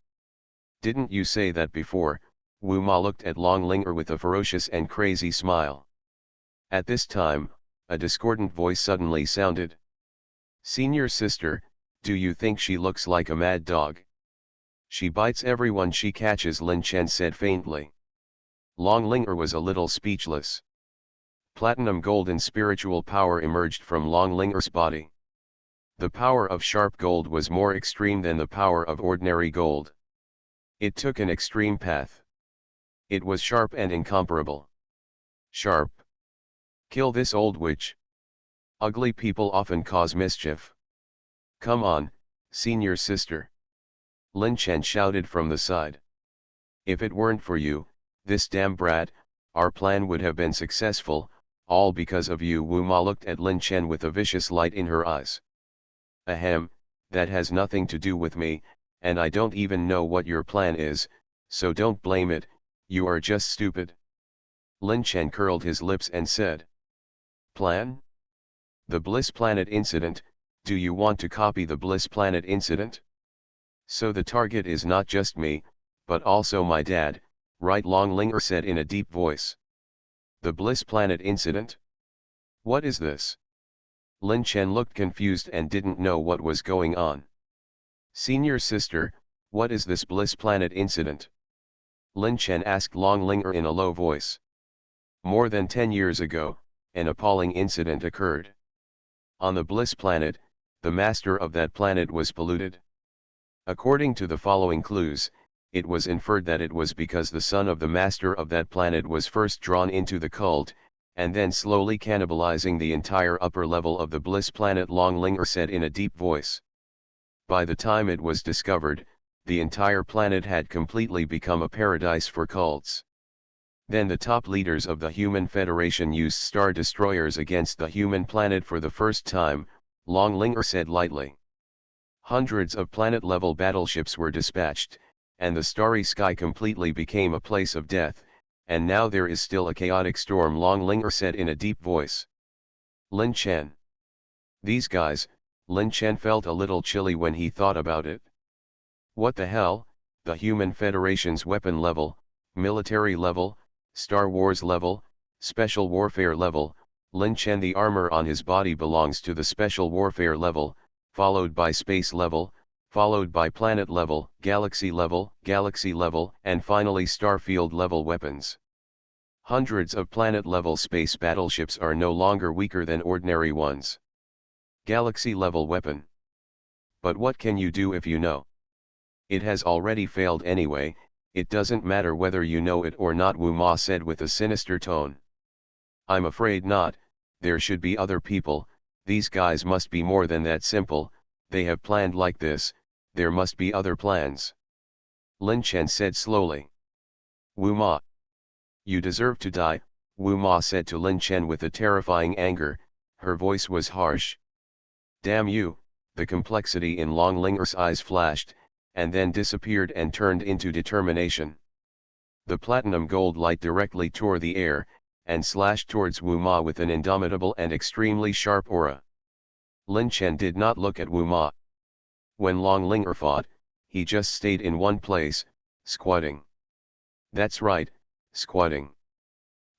Didn't you say that before? Wu Ma looked at Long Linger with a ferocious and crazy smile. At this time, A discordant voice suddenly sounded. Senior sister, do you think she looks like a mad dog? She bites everyone she catches, Lin Chen said faintly. Long Linger was a little speechless. Platinum golden spiritual power emerged from Long Linger's body. The power of sharp gold was more extreme than the power of ordinary gold. It took an extreme path. It was sharp and incomparable. Sharp. Kill this old witch. Ugly people often cause mischief. Come on, senior sister. Lin Chen shouted from the side. If it weren't for you, this damn brat, our plan would have been successful, all because of you. Wu Ma looked at Lin Chen with a vicious light in her eyes. Ahem, that has nothing to do with me, and I don't even know what your plan is, so don't blame it, you are just stupid. Lin Chen curled his lips and said. Plan? The Bliss Planet incident, do you want to copy the Bliss Planet incident? So the target is not just me, but also my dad, right? Long Linger said in a deep voice. The Bliss Planet incident? What is this? Lin Chen looked confused and didn't know what was going on. Senior sister, what is this Bliss Planet incident? Lin Chen asked Long Linger in a low voice. More than 10 years ago, an appalling incident occurred. On the Bliss Planet, the master of that planet was polluted. According to the following clues, it was inferred that it was because the son of the master of that planet was first drawn into the cult, and then slowly cannibalizing the entire upper level of the Bliss Planet. Long Linger said in a deep voice. By the time it was discovered, the entire planet had completely become a paradise for cults. Then the top leaders of the Human Federation used star destroyers against the human planet for the first time, Long Linger said lightly. Hundreds of planet-level battleships were dispatched, and the starry sky completely became a place of death, and now there is still a chaotic storm, Long Linger said in a deep voice. Lin Chen. These guys, Lin Chen felt a little chilly when he thought about it. What the hell, the Human Federation's weapon level, military level, Star Wars level, special warfare level, Lin Chen. The armor on his body belongs to the special warfare level, followed by space level, followed by planet level, galaxy level, and finally starfield level weapons. Hundreds of planet-level space battleships are no longer weaker than ordinary ones. Galaxy-level weapon. But what can you do if you know? It has already failed anyway, it doesn't matter whether you know it or not, Wu Ma said with a sinister tone. I'm afraid not, there should be other people, these guys must be more than that simple, they have planned like this, there must be other plans. Lin Chen said slowly. Wu Ma. You deserve to die, Wu Ma said to Lin Chen with a terrifying anger, her voice was harsh. Damn you, the complexity in Long Linger's eyes flashed, and then disappeared and turned into determination. The platinum gold light directly tore the air, and slashed towards Wu Ma with an indomitable and extremely sharp aura. Lin Chen did not look at Wu Ma. When Long Linger fought, he just stayed in one place, squatting. That's right, squatting.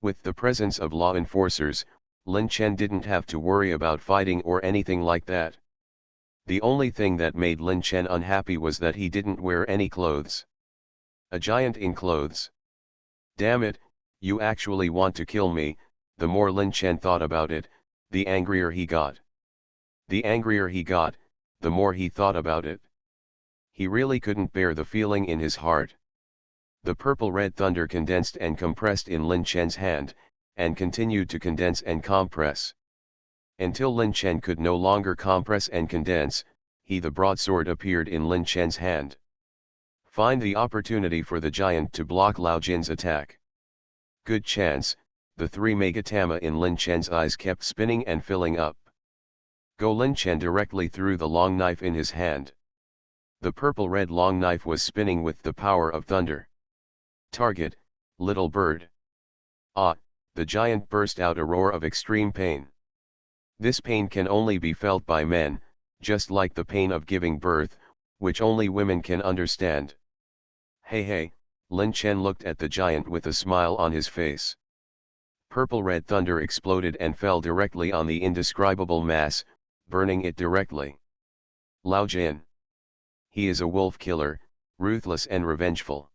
With the presence of law enforcers, Lin Chen didn't have to worry about fighting or anything like that. The only thing that made Lin Chen unhappy was that he didn't wear any clothes. A giant in clothes. Damn it, you actually want to kill me, the more Lin Chen thought about it, the angrier he got. The angrier he got, the more he thought about it. He really couldn't bear the feeling in his heart. The purple-red thunder condensed and compressed in Lin Chen's hand, and continued to condense and compress. Until Lin Chen could no longer compress and condense, the broadsword appeared in Lin Chen's hand. Find the opportunity for the giant to block Lao Jin's attack. Good chance, the three megatama in Lin Chen's eyes kept spinning and filling up. Go. Lin Chen directly threw the long knife in his hand. The purple-red long knife was spinning with the power of thunder. Target, little bird. Ah, the giant burst out a roar of extreme pain. This pain can only be felt by men, just like the pain of giving birth, which only women can understand. Hey, Lin Chen looked at the giant with a smile on his face. Purple-red thunder exploded and fell directly on the indescribable mass, burning it directly. Lao Jin. He is a wolf killer, ruthless and revengeful.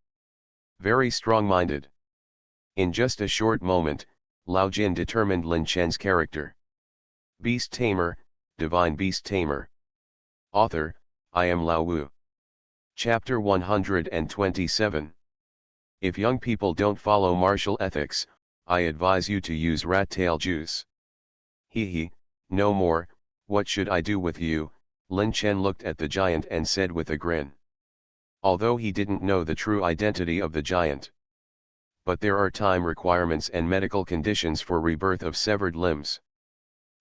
Very strong-minded. In just a short moment, Lao Jin determined Lin Chen's character. Beast Tamer, Divine Beast Tamer. Author, I am Lao Wu. Chapter 127. If young people don't follow martial ethics, I advise you to use rat tail juice. Hee, no more. What should I do with you? Lin Chen looked at the giant and said with a grin. Although he didn't know the true identity of the giant. But there are time requirements and medical conditions for rebirth of severed limbs.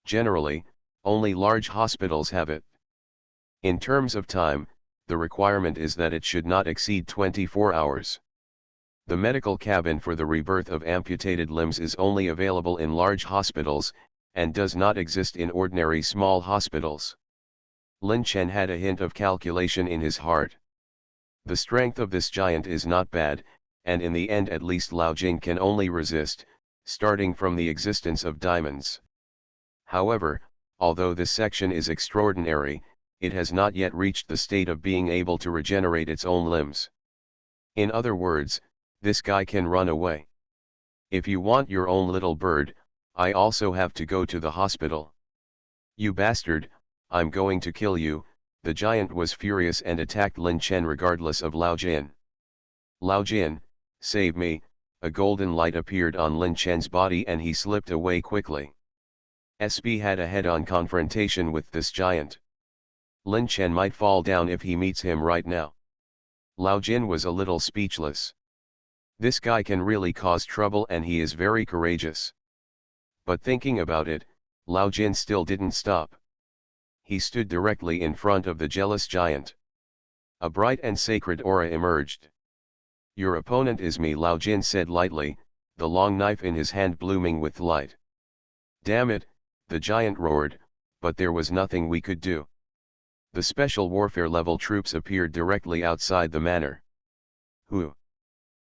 Generally, only large hospitals have it. In terms of time, the requirement is that it should not exceed 24 hours. The medical cabin for the rebirth of amputated limbs is only available in large hospitals, and does not exist in ordinary small hospitals. Lin Chen had a hint of calculation in his heart. The strength of this giant is not bad, and in the end at least Lao Jin can only resist, starting from the existence of diamonds. However, although this section is extraordinary, it has not yet reached the state of being able to regenerate its own limbs. In other words, this guy can run away. If you want your own little bird, I also have to go to the hospital. You bastard, I'm going to kill you. The giant was furious and attacked Lin Chen regardless of Lao Jin. Lao Jin, save me. A golden light appeared on Lin Chen's body and he slipped away quickly. SB had a head-on confrontation with this giant. Lin Chen might fall down if he meets him right now. Lao Jin was a little speechless. This guy can really cause trouble and he is very courageous. But thinking about it, Lao Jin still didn't stop. He stood directly in front of the jealous giant. A bright and sacred aura emerged. Your opponent is me, Lao Jin said lightly, the long knife in his hand blooming with light. Damn it, the giant roared, but there was nothing we could do. The special warfare level troops appeared directly outside the manor. Who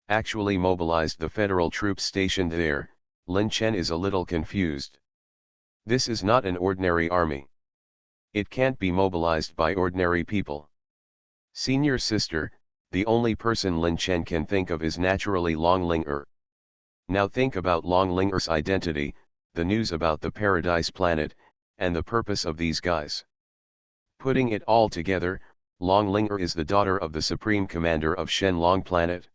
actually mobilized the federal troops stationed there? Lin Chen is a little confused. This is not an ordinary army. It can't be mobilized by ordinary people. Senior sister, the only person Lin Chen can think of is naturally Long Ling-er. Now think about Long Ling-er's identity, the news about the Paradise Planet, and the purpose of these guys. Putting it all together, Long Ling-er is the daughter of the Supreme Commander of Shenlong Planet.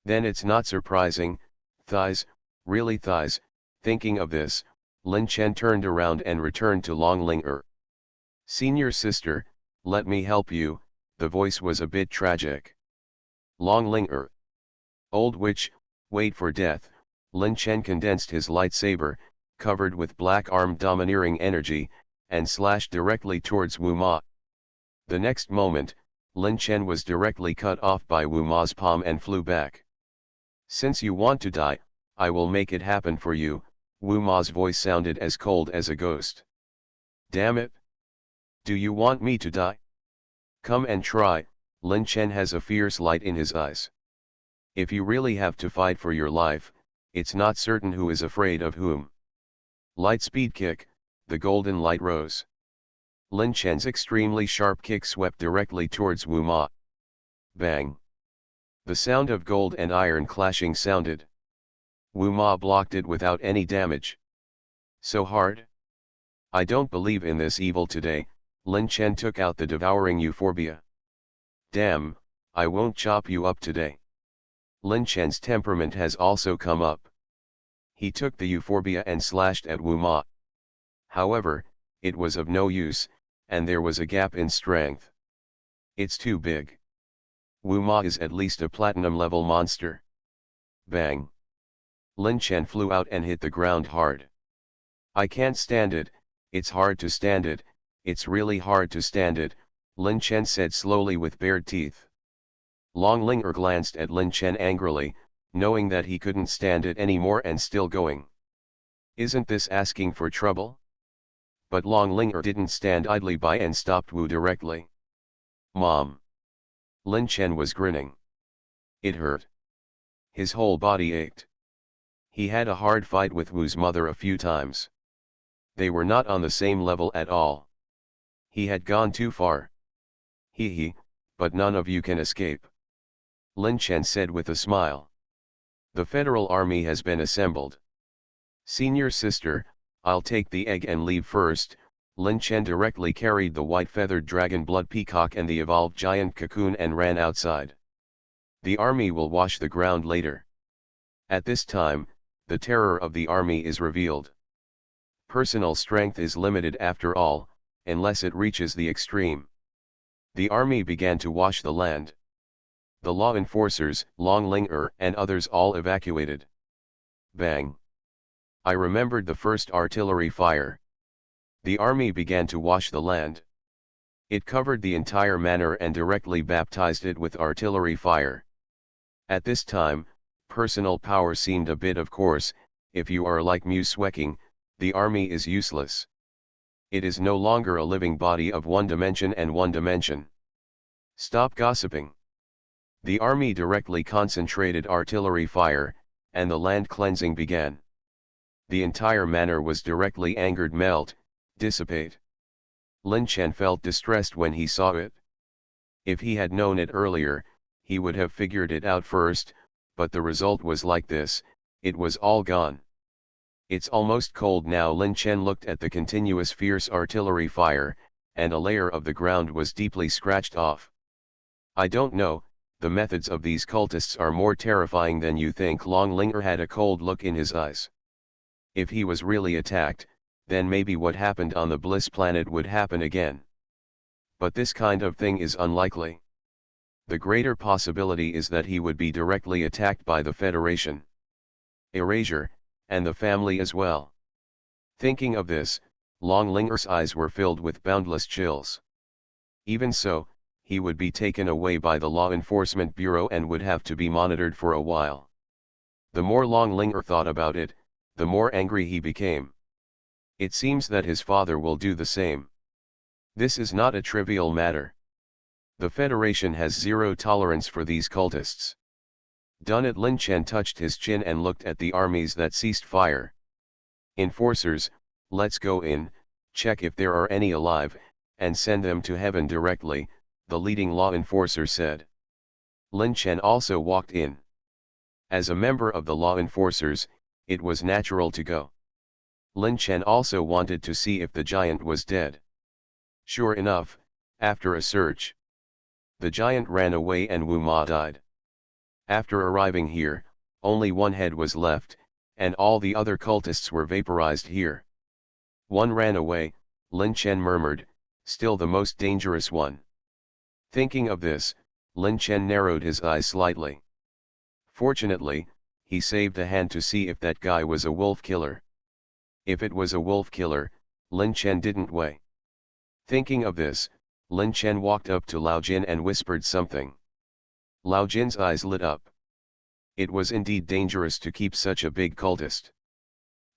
Then it's not surprising, thighs, really thighs. Thinking of this, Lin Chen turned around and returned to Long Ling-er. Senior sister, let me help you. The voice was a bit tragic. Long Ling-er. Old witch, wait for death. Lin Chen condensed his lightsaber, covered with black-armed domineering energy, and slashed directly towards Wu Ma. The next moment, Lin Chen was directly cut off by Wu Ma's palm and flew back. Since you want to die, I will make it happen for you. Wu Ma's voice sounded as cold as a ghost. Damn it! Do you want me to die? Come and try. Lin Chen has a fierce light in his eyes. If you really have to fight for your life, it's not certain who is afraid of whom. Light speed kick, the golden light rose. Lin Chen's extremely sharp kick swept directly towards Wu Ma. Bang! The sound of gold and iron clashing sounded. Wu Ma blocked it without any damage. So hard? I don't believe in this evil today. Lin Chen took out the devouring euphorbia. Damn, I won't chop you up today. Lin Chen's temperament has also come up. He took the euphorbia and slashed at Wu Ma. However, it was of no use, and there was a gap in strength. It's too big. Wu Ma is at least a platinum-level monster. Bang! Lin Chen flew out and hit the ground hard. I can't stand it, it's hard to stand it, it's really hard to stand it, Lin Chen said slowly with bared teeth. Long Ling-er glanced at Lin Chen angrily, knowing that he couldn't stand it anymore and still going. Isn't this asking for trouble? But Long Ling-er didn't stand idly by and stopped Wu directly. Mom! Lin Chen was grinning. It hurt. His whole body ached. He had a hard fight with Wu's mother a few times. They were not on the same level at all. He had gone too far. He, but none of you can escape. Lin Chen said with a smile. The Federal Army has been assembled. Senior sister, I'll take the egg and leave first. Lin Chen directly carried the white-feathered dragon blood peacock and the evolved giant cocoon and ran outside. The army will wash the ground later. At this time, the terror of the army is revealed. Personal strength is limited after all, unless it reaches the extreme. The army began to wash the land. The law enforcers, Long Ling and others all evacuated. Bang! I remembered the first artillery fire. The army began to wash the land. It covered the entire manor and directly baptized it with artillery fire. At this time, personal power seemed a bit of course. If you are like Musweking, the army is useless. It is no longer a living body of one dimension and one dimension. Stop gossiping. The army directly concentrated artillery fire, and the land cleansing began. The entire manor was directly angered, melt, dissipate. Lin Chen felt distressed when he saw it. If he had known it earlier, he would have figured it out first, but the result was like this, it was all gone. It's almost cold now. Lin Chen looked at the continuous fierce artillery fire, and a layer of the ground was deeply scratched off. I don't know, the methods of these cultists are more terrifying than you think. Long Linger had a cold look in his eyes. If he was really attacked, then maybe what happened on the Bliss planet would happen again. But this kind of thing is unlikely. The greater possibility is that he would be directly attacked by the Federation, Erasure, and the family as well. Thinking of this, Long Linger's eyes were filled with boundless chills. Even so, he would be taken away by the Law Enforcement Bureau and would have to be monitored for a while. The more Long Linger thought about it, the more angry he became. It seems that his father will do the same. This is not a trivial matter. The Federation has zero tolerance for these cultists. Done it. Lin Chen touched his chin and looked at the armies that ceased fire. Enforcers, let's go in, check if there are any alive, and send them to heaven directly, the leading law enforcer said. Lin Chen also walked in. As a member of the law enforcers, it was natural to go. Lin Chen also wanted to see if the giant was dead. Sure enough, after a search, the giant ran away and Wu Ma died. After arriving here, only one head was left, and all the other cultists were vaporized here. One ran away, Lin Chen murmured, still the most dangerous one. Thinking of this, Lin Chen narrowed his eyes slightly. Fortunately, he saved a hand to see if that guy was a wolf killer. If it was a wolf killer, Lin Chen didn't weigh. Thinking of this, Lin Chen walked up to Lao Jin and whispered something. Lao Jin's eyes lit up. It was indeed dangerous to keep such a big cultist.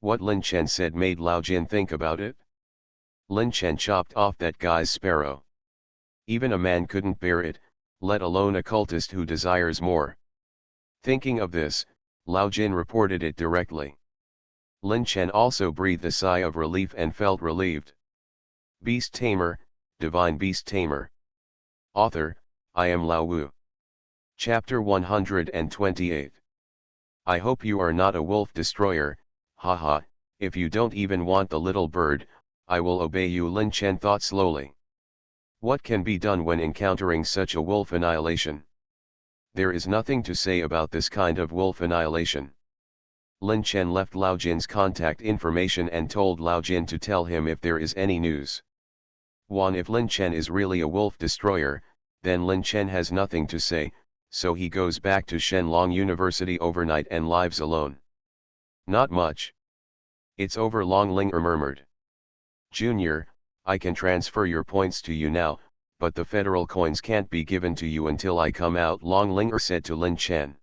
What Lin Chen said made Lao Jin think about it. Lin Chen chopped off that guy's sparrow. Even a man couldn't bear it, let alone a cultist who desires more. Thinking of this, Lao Jin reported it directly. Lin Chen also breathed a sigh of relief and felt relieved. Beast Tamer, Divine Beast Tamer. Author, I am Lao Wu. Chapter 128. I hope you are not a wolf destroyer, haha, if you don't even want the little bird, I will obey you. Lin Chen thought slowly. What can be done when encountering such a wolf annihilation? There is nothing to say about this kind of wolf annihilation. Lin Chen left Lao Jin's contact information and told Lao Jin to tell him if there is any news. 1. If Lin Chen is really a wolf destroyer, then Lin Chen has nothing to say, so he goes back to Shenlong University overnight and lives alone. Not much. It's over. Long Linger murmured. Junior, I can transfer your points to you now, but the federal coins can't be given to you until I come out, Long Linger said to Lin Chen.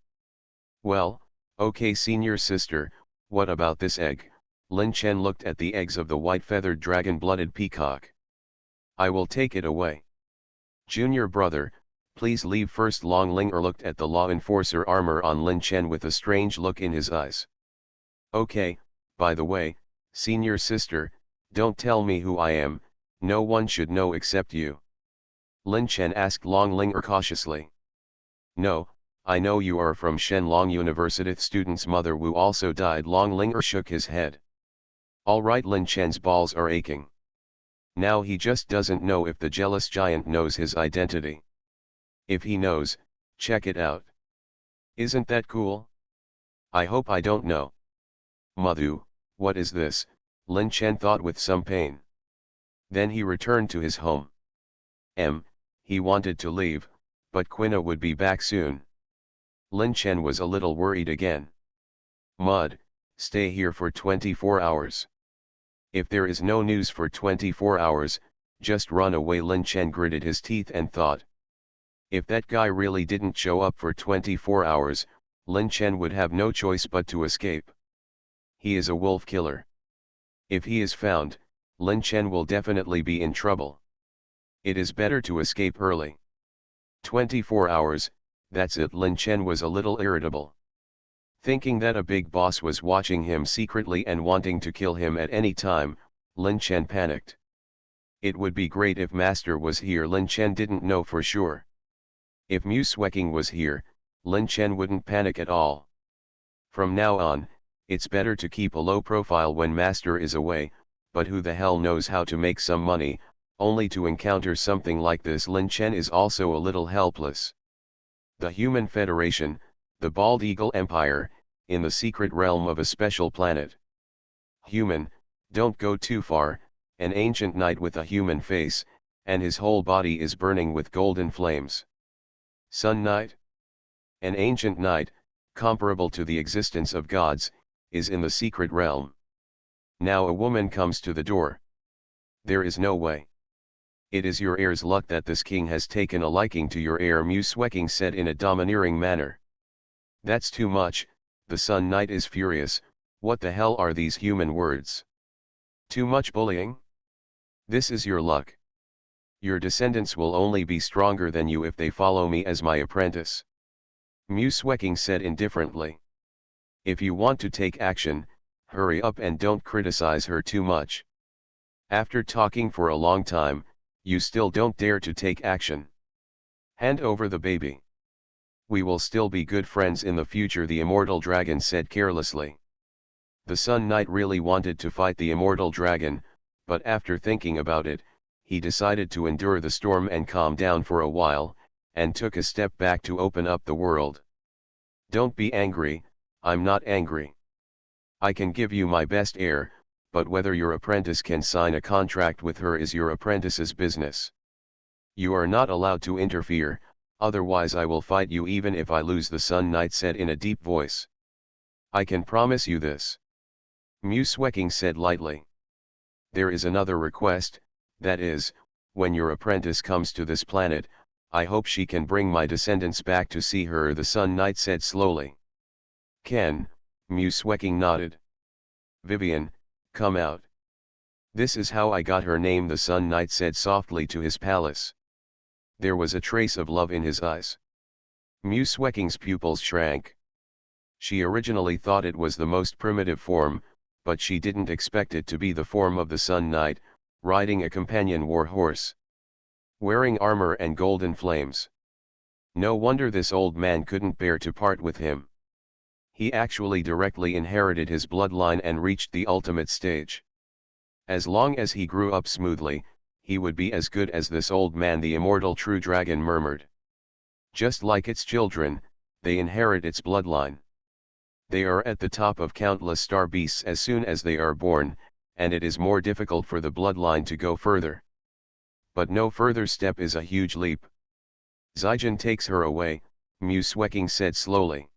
Well, okay senior sister, what about this egg? Lin Chen looked at the eggs of the white-feathered dragon-blooded peacock. I will take it away. Junior brother, please leave first. Long Linger looked at the law enforcer armor on Lin Chen with a strange look in his eyes. Okay, by the way, senior sister, don't tell me who I am, no one should know except you. Lin Chen asked Long Ling cautiously. No, I know you are from Shenlong University. Student's mother Wu also died. Long Ling shook his head. Alright, Lin Chen's balls are aching. Now he just doesn't know if the jealous giant knows his identity. If he knows, check it out. Isn't that cool? I hope I don't know. Mother, what is this? Lin Chen thought with some pain. Then he returned to his home. He wanted to leave, but Quina would be back soon. Lin Chen was a little worried again. Mud, stay here for 24 hours. If there is no news for 24 hours, just run away. Lin Chen gritted his teeth and thought. If that guy really didn't show up for 24 hours, Lin Chen would have no choice but to escape. He is a wolf killer. If he is found, Lin Chen will definitely be in trouble. It is better to escape early. 24 hours, that's it. Lin Chen was a little irritable. Thinking that a big boss was watching him secretly and wanting to kill him at any time, Lin Chen panicked. It would be great if Master was here. Lin Chen didn't know for sure. If Mu Swecking was here, Lin Chen wouldn't panic at all. From now on, it's better to keep a low profile when Master is away, but who the hell knows how to make some money, only to encounter something like this. Lin Chen is also a little helpless. The Human Federation, the Bald Eagle Empire, in the secret realm of a special planet. Human, don't go too far. An ancient knight with a human face, and his whole body is burning with golden flames. Sun Knight? An ancient knight, comparable to the existence of gods, is in the secret realm. Now a woman comes to the door. There is no way. It is your heir's luck that this king has taken a liking to your heir, Mu Swecking said in a domineering manner. That's too much. The Sun Knight is furious. What the hell are these human words? Too much bullying? This is your luck. Your descendants will only be stronger than you if they follow me as my apprentice. Mu Swecking said indifferently. If you want to take action, hurry up and don't criticize her too much. After talking for a long time, you still don't dare to take action. Hand over the baby. We will still be good friends in the future, the immortal dragon said carelessly. The Sun Knight really wanted to fight the immortal dragon, but after thinking about it, he decided to endure the storm and calm down for a while, and took a step back to open up the world. Don't be angry, I'm not angry. I can give you my best heir, but whether your apprentice can sign a contract with her is your apprentice's business. You are not allowed to interfere, otherwise I will fight you even if I lose, the Sun Knight said in a deep voice. I can promise you this. Mu Swecking said lightly. There is another request, that is, when your apprentice comes to this planet, I hope she can bring my descendants back to see her, the Sun Knight said slowly. Ken, Mu Swecking nodded. Vivian, come out. This is how I got her name, the Sun Knight said softly to his palace. There was a trace of love in his eyes. Mu Swecking's pupils shrank. She originally thought it was the most primitive form, but she didn't expect it to be the form of the Sun Knight, riding a companion war horse. Wearing armor and golden flames. No wonder this old man couldn't bear to part with him. He actually directly inherited his bloodline and reached the ultimate stage. As long as he grew up smoothly, he would be as good as this old man, the immortal true dragon murmured. Just like its children, they inherit its bloodline. They are at the top of countless star beasts as soon as they are born, and it is more difficult for the bloodline to go further. But no further step is a huge leap. Zijin takes her away, Mu Swecking said slowly.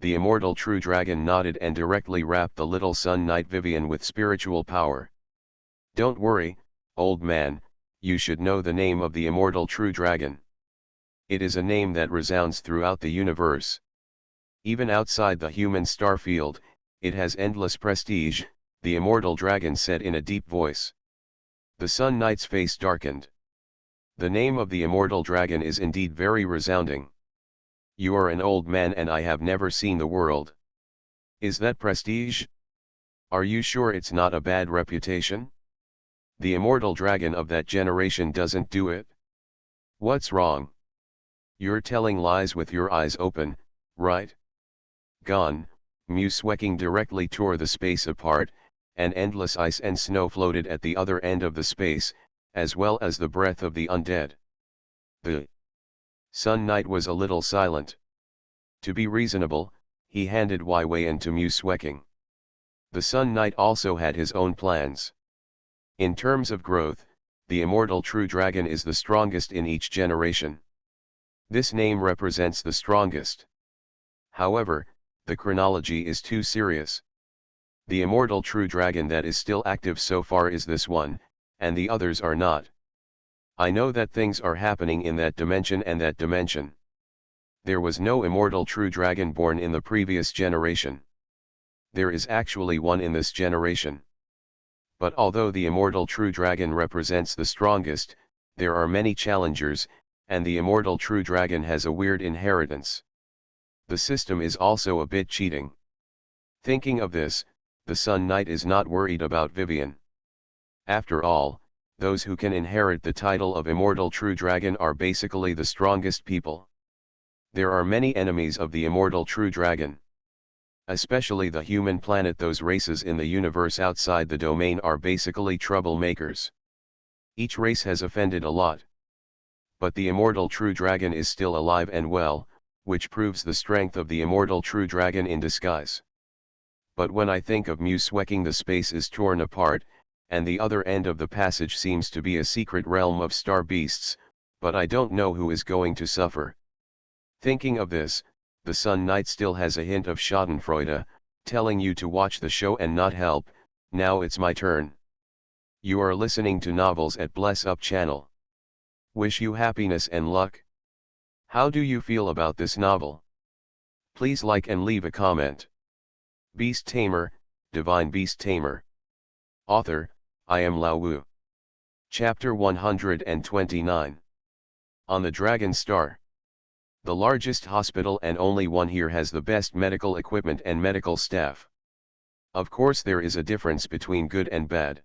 The immortal true dragon nodded and directly wrapped the little Sun Knight Vivian with spiritual power. Don't worry, old man, you should know the name of the immortal true dragon. It is a name that resounds throughout the universe. Even outside the human star field, it has endless prestige, the immortal dragon said in a deep voice. The Sun Knight's face darkened. The name of the immortal dragon is indeed very resounding. You are an old man and I have never seen the world. Is that prestige? Are you sure it's not a bad reputation? The immortal dragon of that generation doesn't do it. What's wrong? You're telling lies with your eyes open, right? Gone. Musweking directly tore the space apart, and endless ice and snow floated at the other end of the space, as well as the breath of the undead. The Sun Knight was a little silent. To be reasonable, he handed Wei to Musweking. The Sun Knight also had his own plans. In terms of growth, the immortal true dragon is the strongest in each generation. This name represents the strongest. However, the chronology is too serious. The immortal true dragon that is still active so far is this one, and the others are not. I know that things are happening in that dimension and that dimension. There was no immortal true dragon born in the previous generation. There is actually one in this generation. But although the immortal true dragon represents the strongest, there are many challengers, and the immortal true dragon has a weird inheritance. The system is also a bit cheating. Thinking of this, the Sun Knight is not worried about Vivian. After all, those who can inherit the title of immortal true dragon are basically the strongest people. There are many enemies of the immortal true dragon. Especially the human planet. Those races in the universe outside the domain are basically troublemakers. Each race has offended a lot. But the immortal true dragon is still alive and well, which proves the strength of the immortal true dragon in disguise. But when I think of Musweking, the space is torn apart, and the other end of the passage seems to be a secret realm of star beasts, but I don't know who is going to suffer. Thinking of this, the Sun Knight still has a hint of schadenfreude, telling you to watch the show and not help. Now it's my turn. You are listening to Novels at Bless Up channel. Wish you happiness and luck. How do you feel about this novel? Please like and leave a comment. Beast Tamer, Divine Beast Tamer. Author, I am Lao Wu. Chapter 129. On the Dragon Star. The largest hospital and only one here has the best medical equipment and medical staff. Of course there is a difference between good and bad.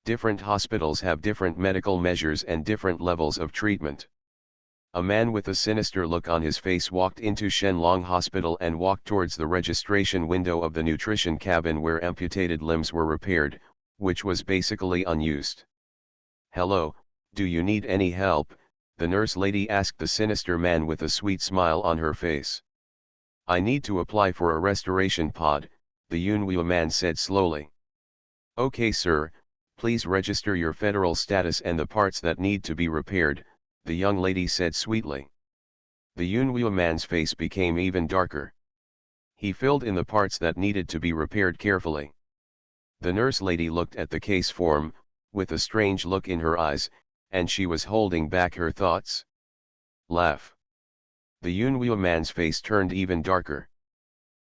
Different hospitals have different medical measures and different levels of treatment. A man with a sinister look on his face walked into Shenlong Hospital and walked towards the registration window of the nutrition cabin where amputated limbs were repaired, which was basically unused. "Hello, do you need any help?" the nurse lady asked the sinister man with a sweet smile on her face. "I need to apply for a restoration pod," the Yunhui man said slowly. "Okay sir, please register your federal status and the parts that need to be repaired," the young lady said sweetly. The Yunhui man's face became even darker. He filled in the parts that needed to be repaired carefully. The nurse lady looked at the case form, with a strange look in her eyes, and she was holding back her thoughts. Laugh. The Yunhui man's face turned even darker.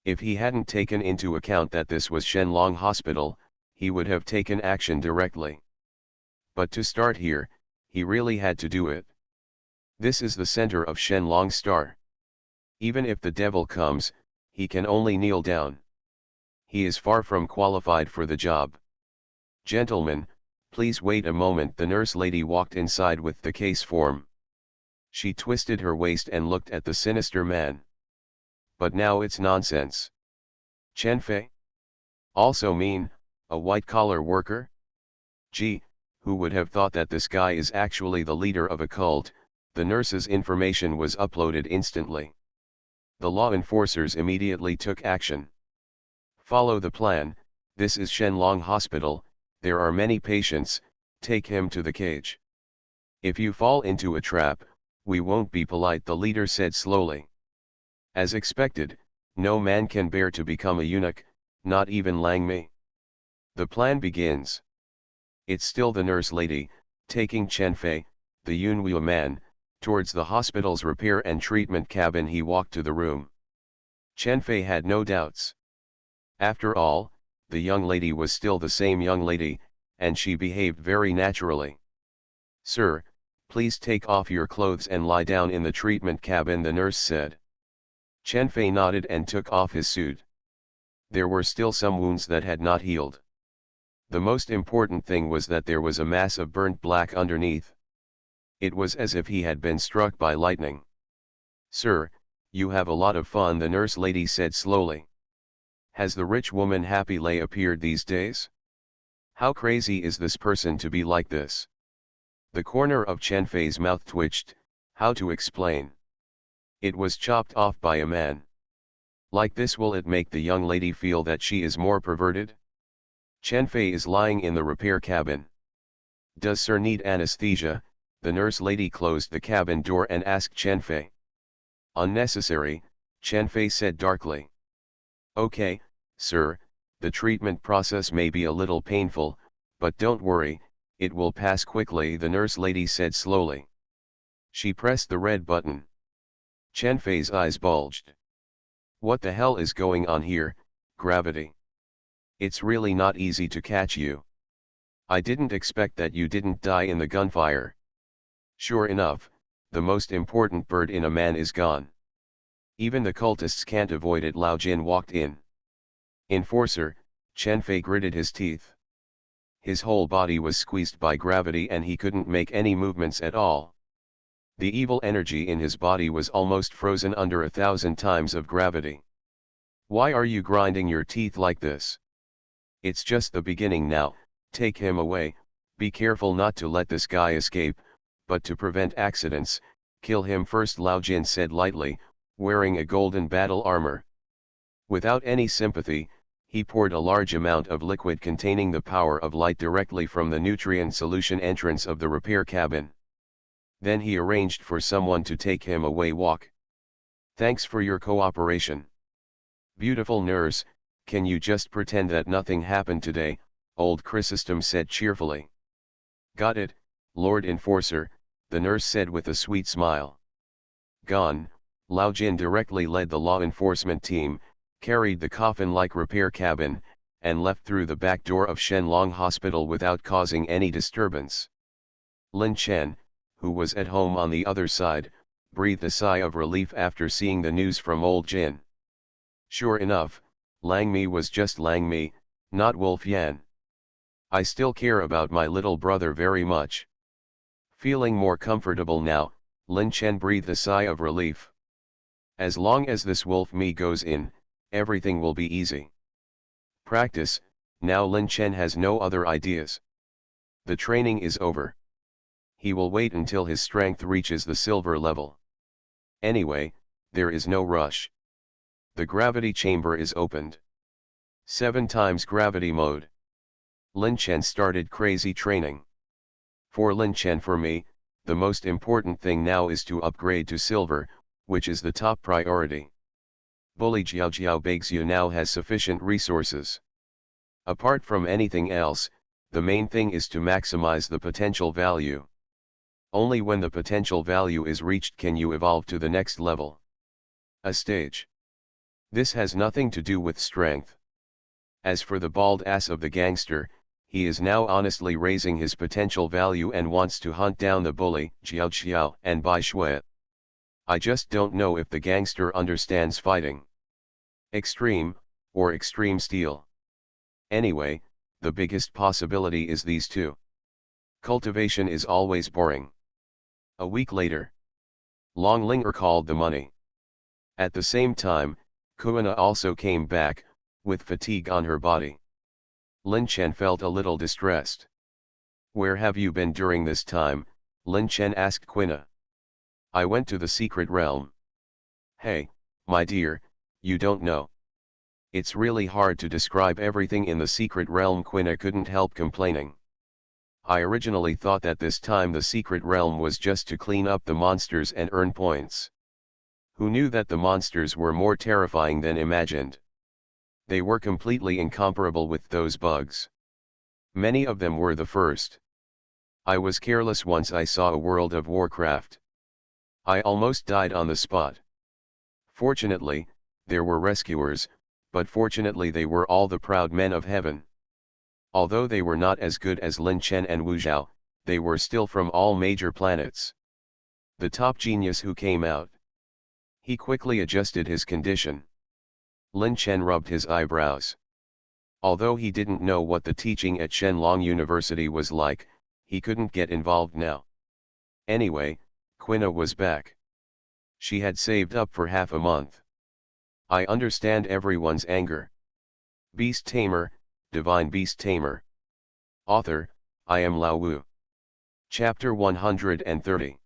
If he hadn't taken into account that this was Shenlong Hospital, he would have taken action directly. But to start here, he really had to do it. This is the center of Shenlong Star. Even if the devil comes, he can only kneel down. He is far from qualified for the job. "Gentlemen, please wait a moment." The nurse lady walked inside with the case form. She twisted her waist and looked at the sinister man. "But now it's nonsense. Chen Fei? Also mean, a white-collar worker? Gee, who would have thought that this guy is actually the leader of a cult?" The nurse's information was uploaded instantly. The law enforcers immediately took action. "Follow the plan. This is Shenlong Hospital, there are many patients, take him to the cage. If you fall into a trap, we won't be polite," the leader said slowly. As expected, no man can bear to become a eunuch, not even Lang Mi. The plan begins. It's still the nurse lady, taking Chen Fei, the Yunhui man, towards the hospital's repair and treatment cabin. He walked to the room. Chen Fei had no doubts. After all, the young lady was still the same young lady, and she behaved very naturally. "Sir, please take off your clothes and lie down in the treatment cabin," the nurse said. Chen Fei nodded and took off his suit. There were still some wounds that had not healed. The most important thing was that there was a mass of burnt black underneath. It was as if he had been struck by lightning. "Sir, you have a lot of fun," the nurse lady said slowly. "Has the rich woman Happy Lay appeared these days? How crazy is this person to be like this?" The corner of Chen Fei's mouth twitched. How to explain? It was chopped off by a man. Like this, will it make the young lady feel that she is more perverted? Chen Fei is lying in the repair cabin. "Does sir need anesthesia?" The nurse lady closed the cabin door and asked Chen Fei. "Unnecessary," Chen Fei said darkly. "Okay, sir, the treatment process may be a little painful, but don't worry, it will pass quickly," the nurse lady said slowly. She pressed the red button. Chen Fei's eyes bulged. "What the hell is going on here, gravity? It's really not easy to catch you. I didn't expect that you didn't die in the gunfire." Sure enough, the most important bird in a man is gone. Even the cultists can't avoid it. Lao Jin walked in. "Enforcer," Chen Fei gritted his teeth. His whole body was squeezed by gravity and he couldn't make any movements at all. The evil energy in his body was almost frozen under 1,000 times of gravity. "Why are you grinding your teeth like this? It's just the beginning now, take him away, be careful not to let this guy escape, but to prevent accidents, kill him first," Lao Jin said lightly, wearing a golden battle armor. Without any sympathy, he poured a large amount of liquid containing the power of light directly from the nutrient solution entrance of the repair cabin. Then he arranged for someone to take him away. "Walk. Thanks for your cooperation. Beautiful nurse, can you just pretend that nothing happened today?" Old Chrysostom said cheerfully. "Got it, Lord Enforcer," the nurse said with a sweet smile. Gone, Lao Jin directly led the law enforcement team, carried the coffin-like repair cabin, and left through the back door of Shenlong Hospital without causing any disturbance. Lin Chen, who was at home on the other side, breathed a sigh of relief after seeing the news from old Jin. Sure enough, Lang Mi was just Lang Mi, not Wolf Yan. "I still care about my little brother very much." Feeling more comfortable now, Lin Chen breathed a sigh of relief. As long as this Wolf Mi goes in, everything will be easy. Practice, now Lin Chen has no other ideas. The training is over. He will wait until his strength reaches the silver level. Anyway, there is no rush. The gravity chamber is opened. 7 times gravity mode. Lin Chen started crazy training. For Lin Chen, for me, the most important thing now is to upgrade to silver, which is the top priority. Bully Jiao Jiao Baixu now has sufficient resources. Apart from anything else, the main thing is to maximize the potential value. Only when the potential value is reached can you evolve to the next level. A stage. This has nothing to do with strength. As for the bald ass of the gangster, he is now honestly raising his potential value and wants to hunt down the bully, Jiao Xiao and Bai Shui. I just don't know if the gangster understands fighting. Extreme, or extreme steel. Anyway, the biggest possibility is these two. Cultivation is always boring. A week later. Long Linger called the money. At the same time, Kuina also came back, with fatigue on her body. Lin Chen felt a little distressed. "Where have you been during this time?" Lin Chen asked Kuina. "I went to the secret realm." "Hey, my dear, you don't know. It's really hard to describe everything in the secret realm," Kuina couldn't help complaining. "I originally thought that this time the secret realm was just to clean up the monsters and earn points. Who knew that the monsters were more terrifying than imagined? They were completely incomparable with those bugs. Many of them were the first. I was careless once I saw a World of Warcraft. I almost died on the spot. Fortunately, there were rescuers, but fortunately they were all the proud men of heaven. Although they were not as good as Lin Chen and Wu Zhao, they were still from all major planets. The top genius who came out." He quickly adjusted his condition. Lin Chen rubbed his eyebrows. Although he didn't know what the teaching at Shenlong University was like, he couldn't get involved now. Anyway, Quina was back. She had saved up for half a month. I understand everyone's anger. Beast Tamer, Divine Beast Tamer. Author, I am Lao Wu. Chapter 130.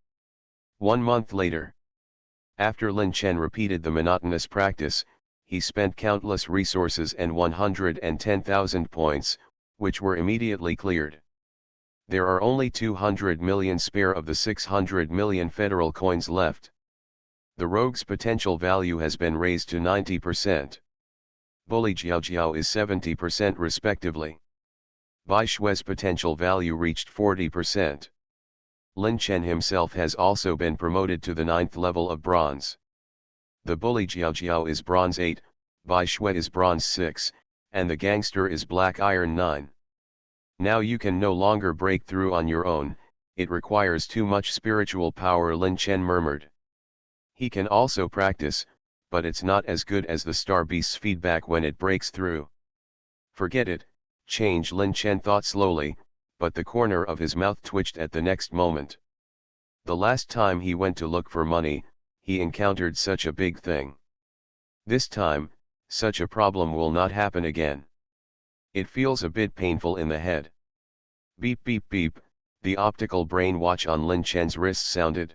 1 month later. After Lin Chen repeated the monotonous practice, he spent countless resources and 110,000 points, which were immediately cleared. There are only 200 million spare of the 600 million federal coins left. The rogue's potential value has been raised to 90%. Bully Jiao is 70% respectively. Bai Shui's potential value reached 40%. Lin Chen himself has also been promoted to the 9th level of bronze. The bully Jiao is bronze 8, Bai Shui is bronze 6, and the gangster is black iron 9. Now you can no longer break through on your own, it requires too much spiritual power, Lin Chen murmured. He can also practice, but it's not as good as the Star Beast's feedback when it breaks through. Forget it, change, Lin Chen thought slowly, but the corner of his mouth twitched at the next moment. The last time he went to look for money, he encountered such a big thing. This time, such a problem will not happen again. It feels a bit painful in the head. Beep beep beep, the optical brain watch on Lin Chen's wrist sounded.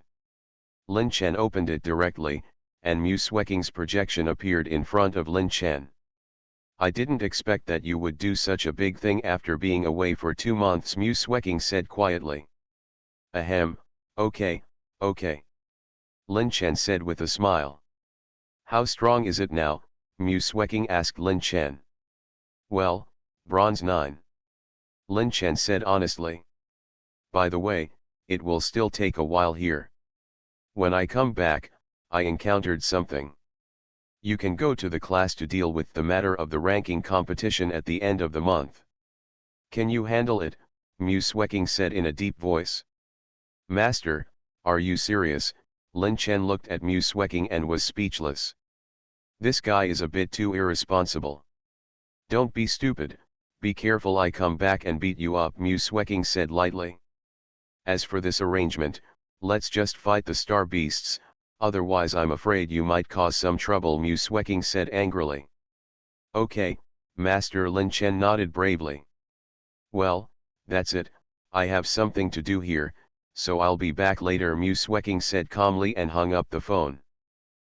Lin Chen opened it directly, and Mu Sweking's projection appeared in front of Lin Chen. I didn't expect that you would do such a big thing after being away for 2 months, Mu Sweking said quietly. Ahem, okay. Lin Chen said with a smile. How strong is it now, Mu Sweking asked Lin Chen. Well, bronze 9. Lin Chen said honestly. By the way, it will still take a while here. When I come back, I encountered something. You can go to the class to deal with the matter of the ranking competition at the end of the month. Can you handle it? Mu Sweking said in a deep voice. Master, are you serious? Lin Chen looked at Mu Sweking and was speechless. This guy is a bit too irresponsible. Don't be stupid, be careful I come back and beat you up, Mu Sweking said lightly. As for this arrangement, let's just fight the star beasts, otherwise I'm afraid you might cause some trouble, Mu Sweking said angrily. Okay, Master, Lin Chen nodded bravely. Well, that's it, I have something to do here, so I'll be back later, Mu Sweking said calmly and hung up the phone.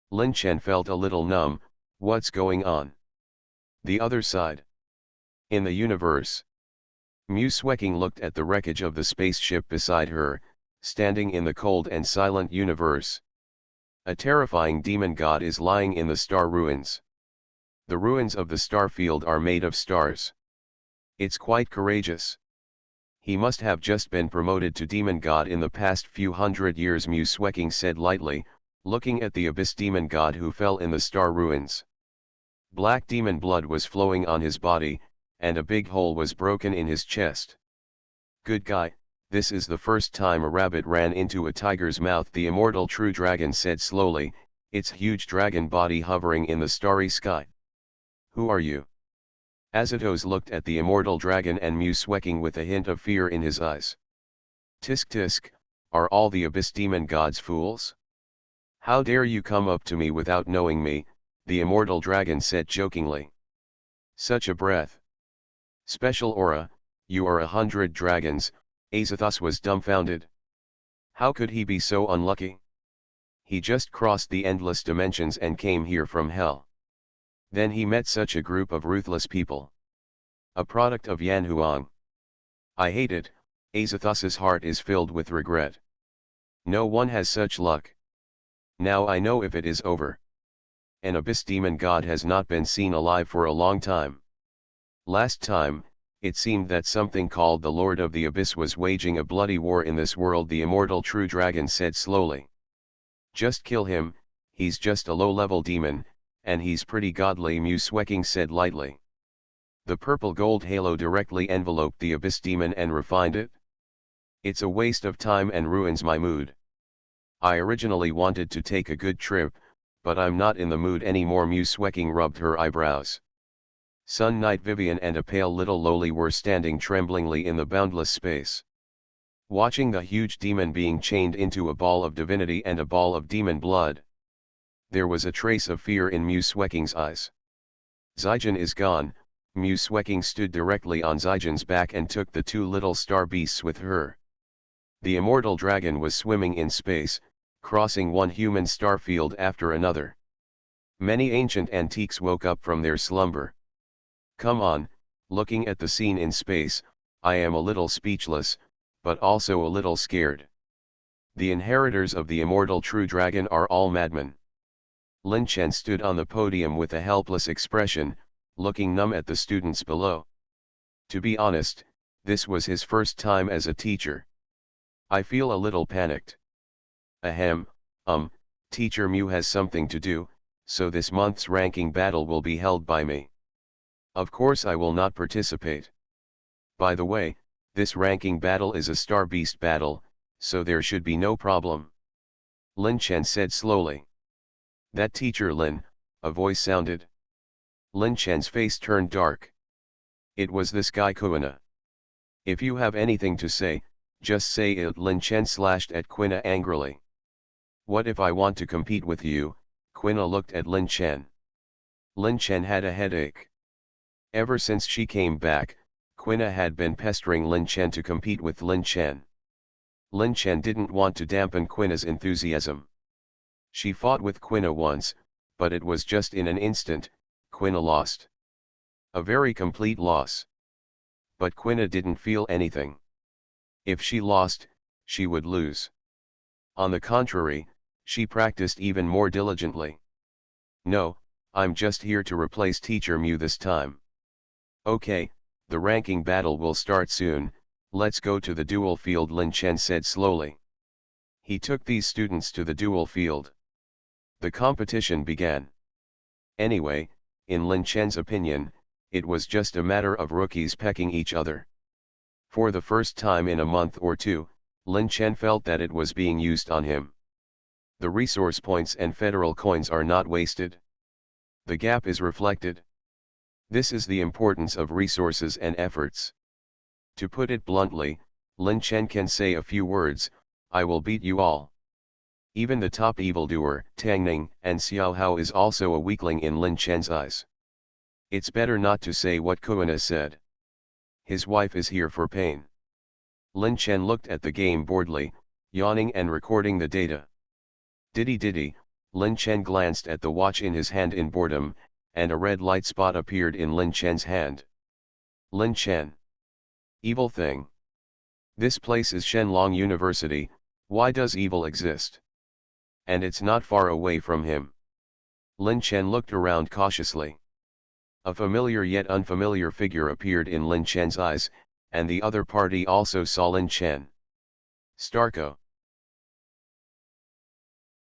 Lin Chen felt a little numb. What's going on? The other side. In the universe. Mu Sweking looked at the wreckage of the spaceship beside her, standing in the cold and silent universe. A terrifying demon god is lying in the star ruins. The ruins of the star field are made of stars. It's quite courageous. He must have just been promoted to demon god in the past few hundred years, Mu Sweking said lightly, looking at the abyss demon god who fell in the star ruins. Black demon blood was flowing on his body, and a big hole was broken in his chest. Good guy, this is the first time a rabbit ran into a tiger's mouth, the immortal true dragon said slowly, its huge dragon body hovering in the starry sky. Who are you? Azatos looked at the immortal dragon and Mu Sweking with a hint of fear in his eyes. Tisk tisk, are all the abyss demon gods fools? How dare you come up to me without knowing me, the immortal dragon said jokingly. Such a breath. Special aura, you are 100 dragons, Azathos was dumbfounded. How could he be so unlucky? He just crossed the endless dimensions and came here from hell. Then he met such a group of ruthless people. A product of Yanhuang. I hate it, Azathos's heart is filled with regret. No one has such luck. Now I know if it is over. An abyss demon god has not been seen alive for a long time. Last time, it seemed that something called the Lord of the Abyss was waging a bloody war in this world, the immortal true dragon said slowly. Just kill him, he's just a low-level demon, and he's pretty godly, Mu Sweking said lightly. The purple gold halo directly enveloped the abyss demon and refined it. It's a waste of time and ruins my mood. I originally wanted to take a good trip, but I'm not in the mood anymore. Mu Swecking rubbed her eyebrows. Sun Knight Vivian and a pale little lowly were standing tremblingly in the boundless space, watching the huge demon being chained into a ball of divinity and a ball of demon blood. There was a trace of fear in Mu Swecking's eyes. Zygen is gone. Mu Swecking stood directly on Zygen's back and took the two little star beasts with her. The immortal dragon was swimming in space, crossing one human star field after another. Many ancient antiques woke up from their slumber. Come on, looking at the scene in space, I am a little speechless, but also a little scared. The inheritors of the immortal true dragon are all madmen. Lin Chen stood on the podium with a helpless expression, looking numb at the students below. To be honest, this was his first time as a teacher. I feel a little panicked. Ahem, Teacher Mu has something to do, so this month's ranking battle will be held by me. Of course I will not participate. By the way, this ranking battle is a Star Beast battle, so there should be no problem. Lin Chen said slowly. That Teacher Lin, a voice sounded. Lin Chen's face turned dark. It was this guy Quina. If you have anything to say, just say it. Lin Chen slashed at Quina angrily. What if I want to compete with you? Quina looked at Lin Chen. Lin Chen had a headache. Ever since she came back, Quina had been pestering Lin Chen to compete with Lin Chen. Lin Chen didn't want to dampen Quina's enthusiasm. She fought with Quina once, but it was just in an instant. Quina lost. A very complete loss. But Quina didn't feel anything. If she lost, she would lose. On the contrary, she practiced even more diligently. No, I'm just here to replace Teacher Mu this time. Okay, the ranking battle will start soon, let's go to the duel field, Lin Chen said slowly. He took these students to the duel field. The competition began. Anyway, in Lin Chen's opinion, it was just a matter of rookies pecking each other. For the first time in a month or two, Lin Chen felt that it was being used on him. The resource points and federal coins are not wasted. The gap is reflected. This is the importance of resources and efforts. To put it bluntly, Lin Chen can say a few words, I will beat you all. Even the top evildoer, Tang Ning and Xiao Hao is also a weakling in Lin Chen's eyes. It's better not to say what Kuina said. His wife is here for pain. Lin Chen looked at the game boredly, yawning and recording the data. Diddy, Lin Chen glanced at the watch in his hand in boredom, and a red light spot appeared in Lin Chen's hand. Lin Chen. Evil thing. This place is Shenlong University, why does evil exist? And it's not far away from him. Lin Chen looked around cautiously. A familiar yet unfamiliar figure appeared in Lin Chen's eyes, and the other party also saw Lin Chen. Starko.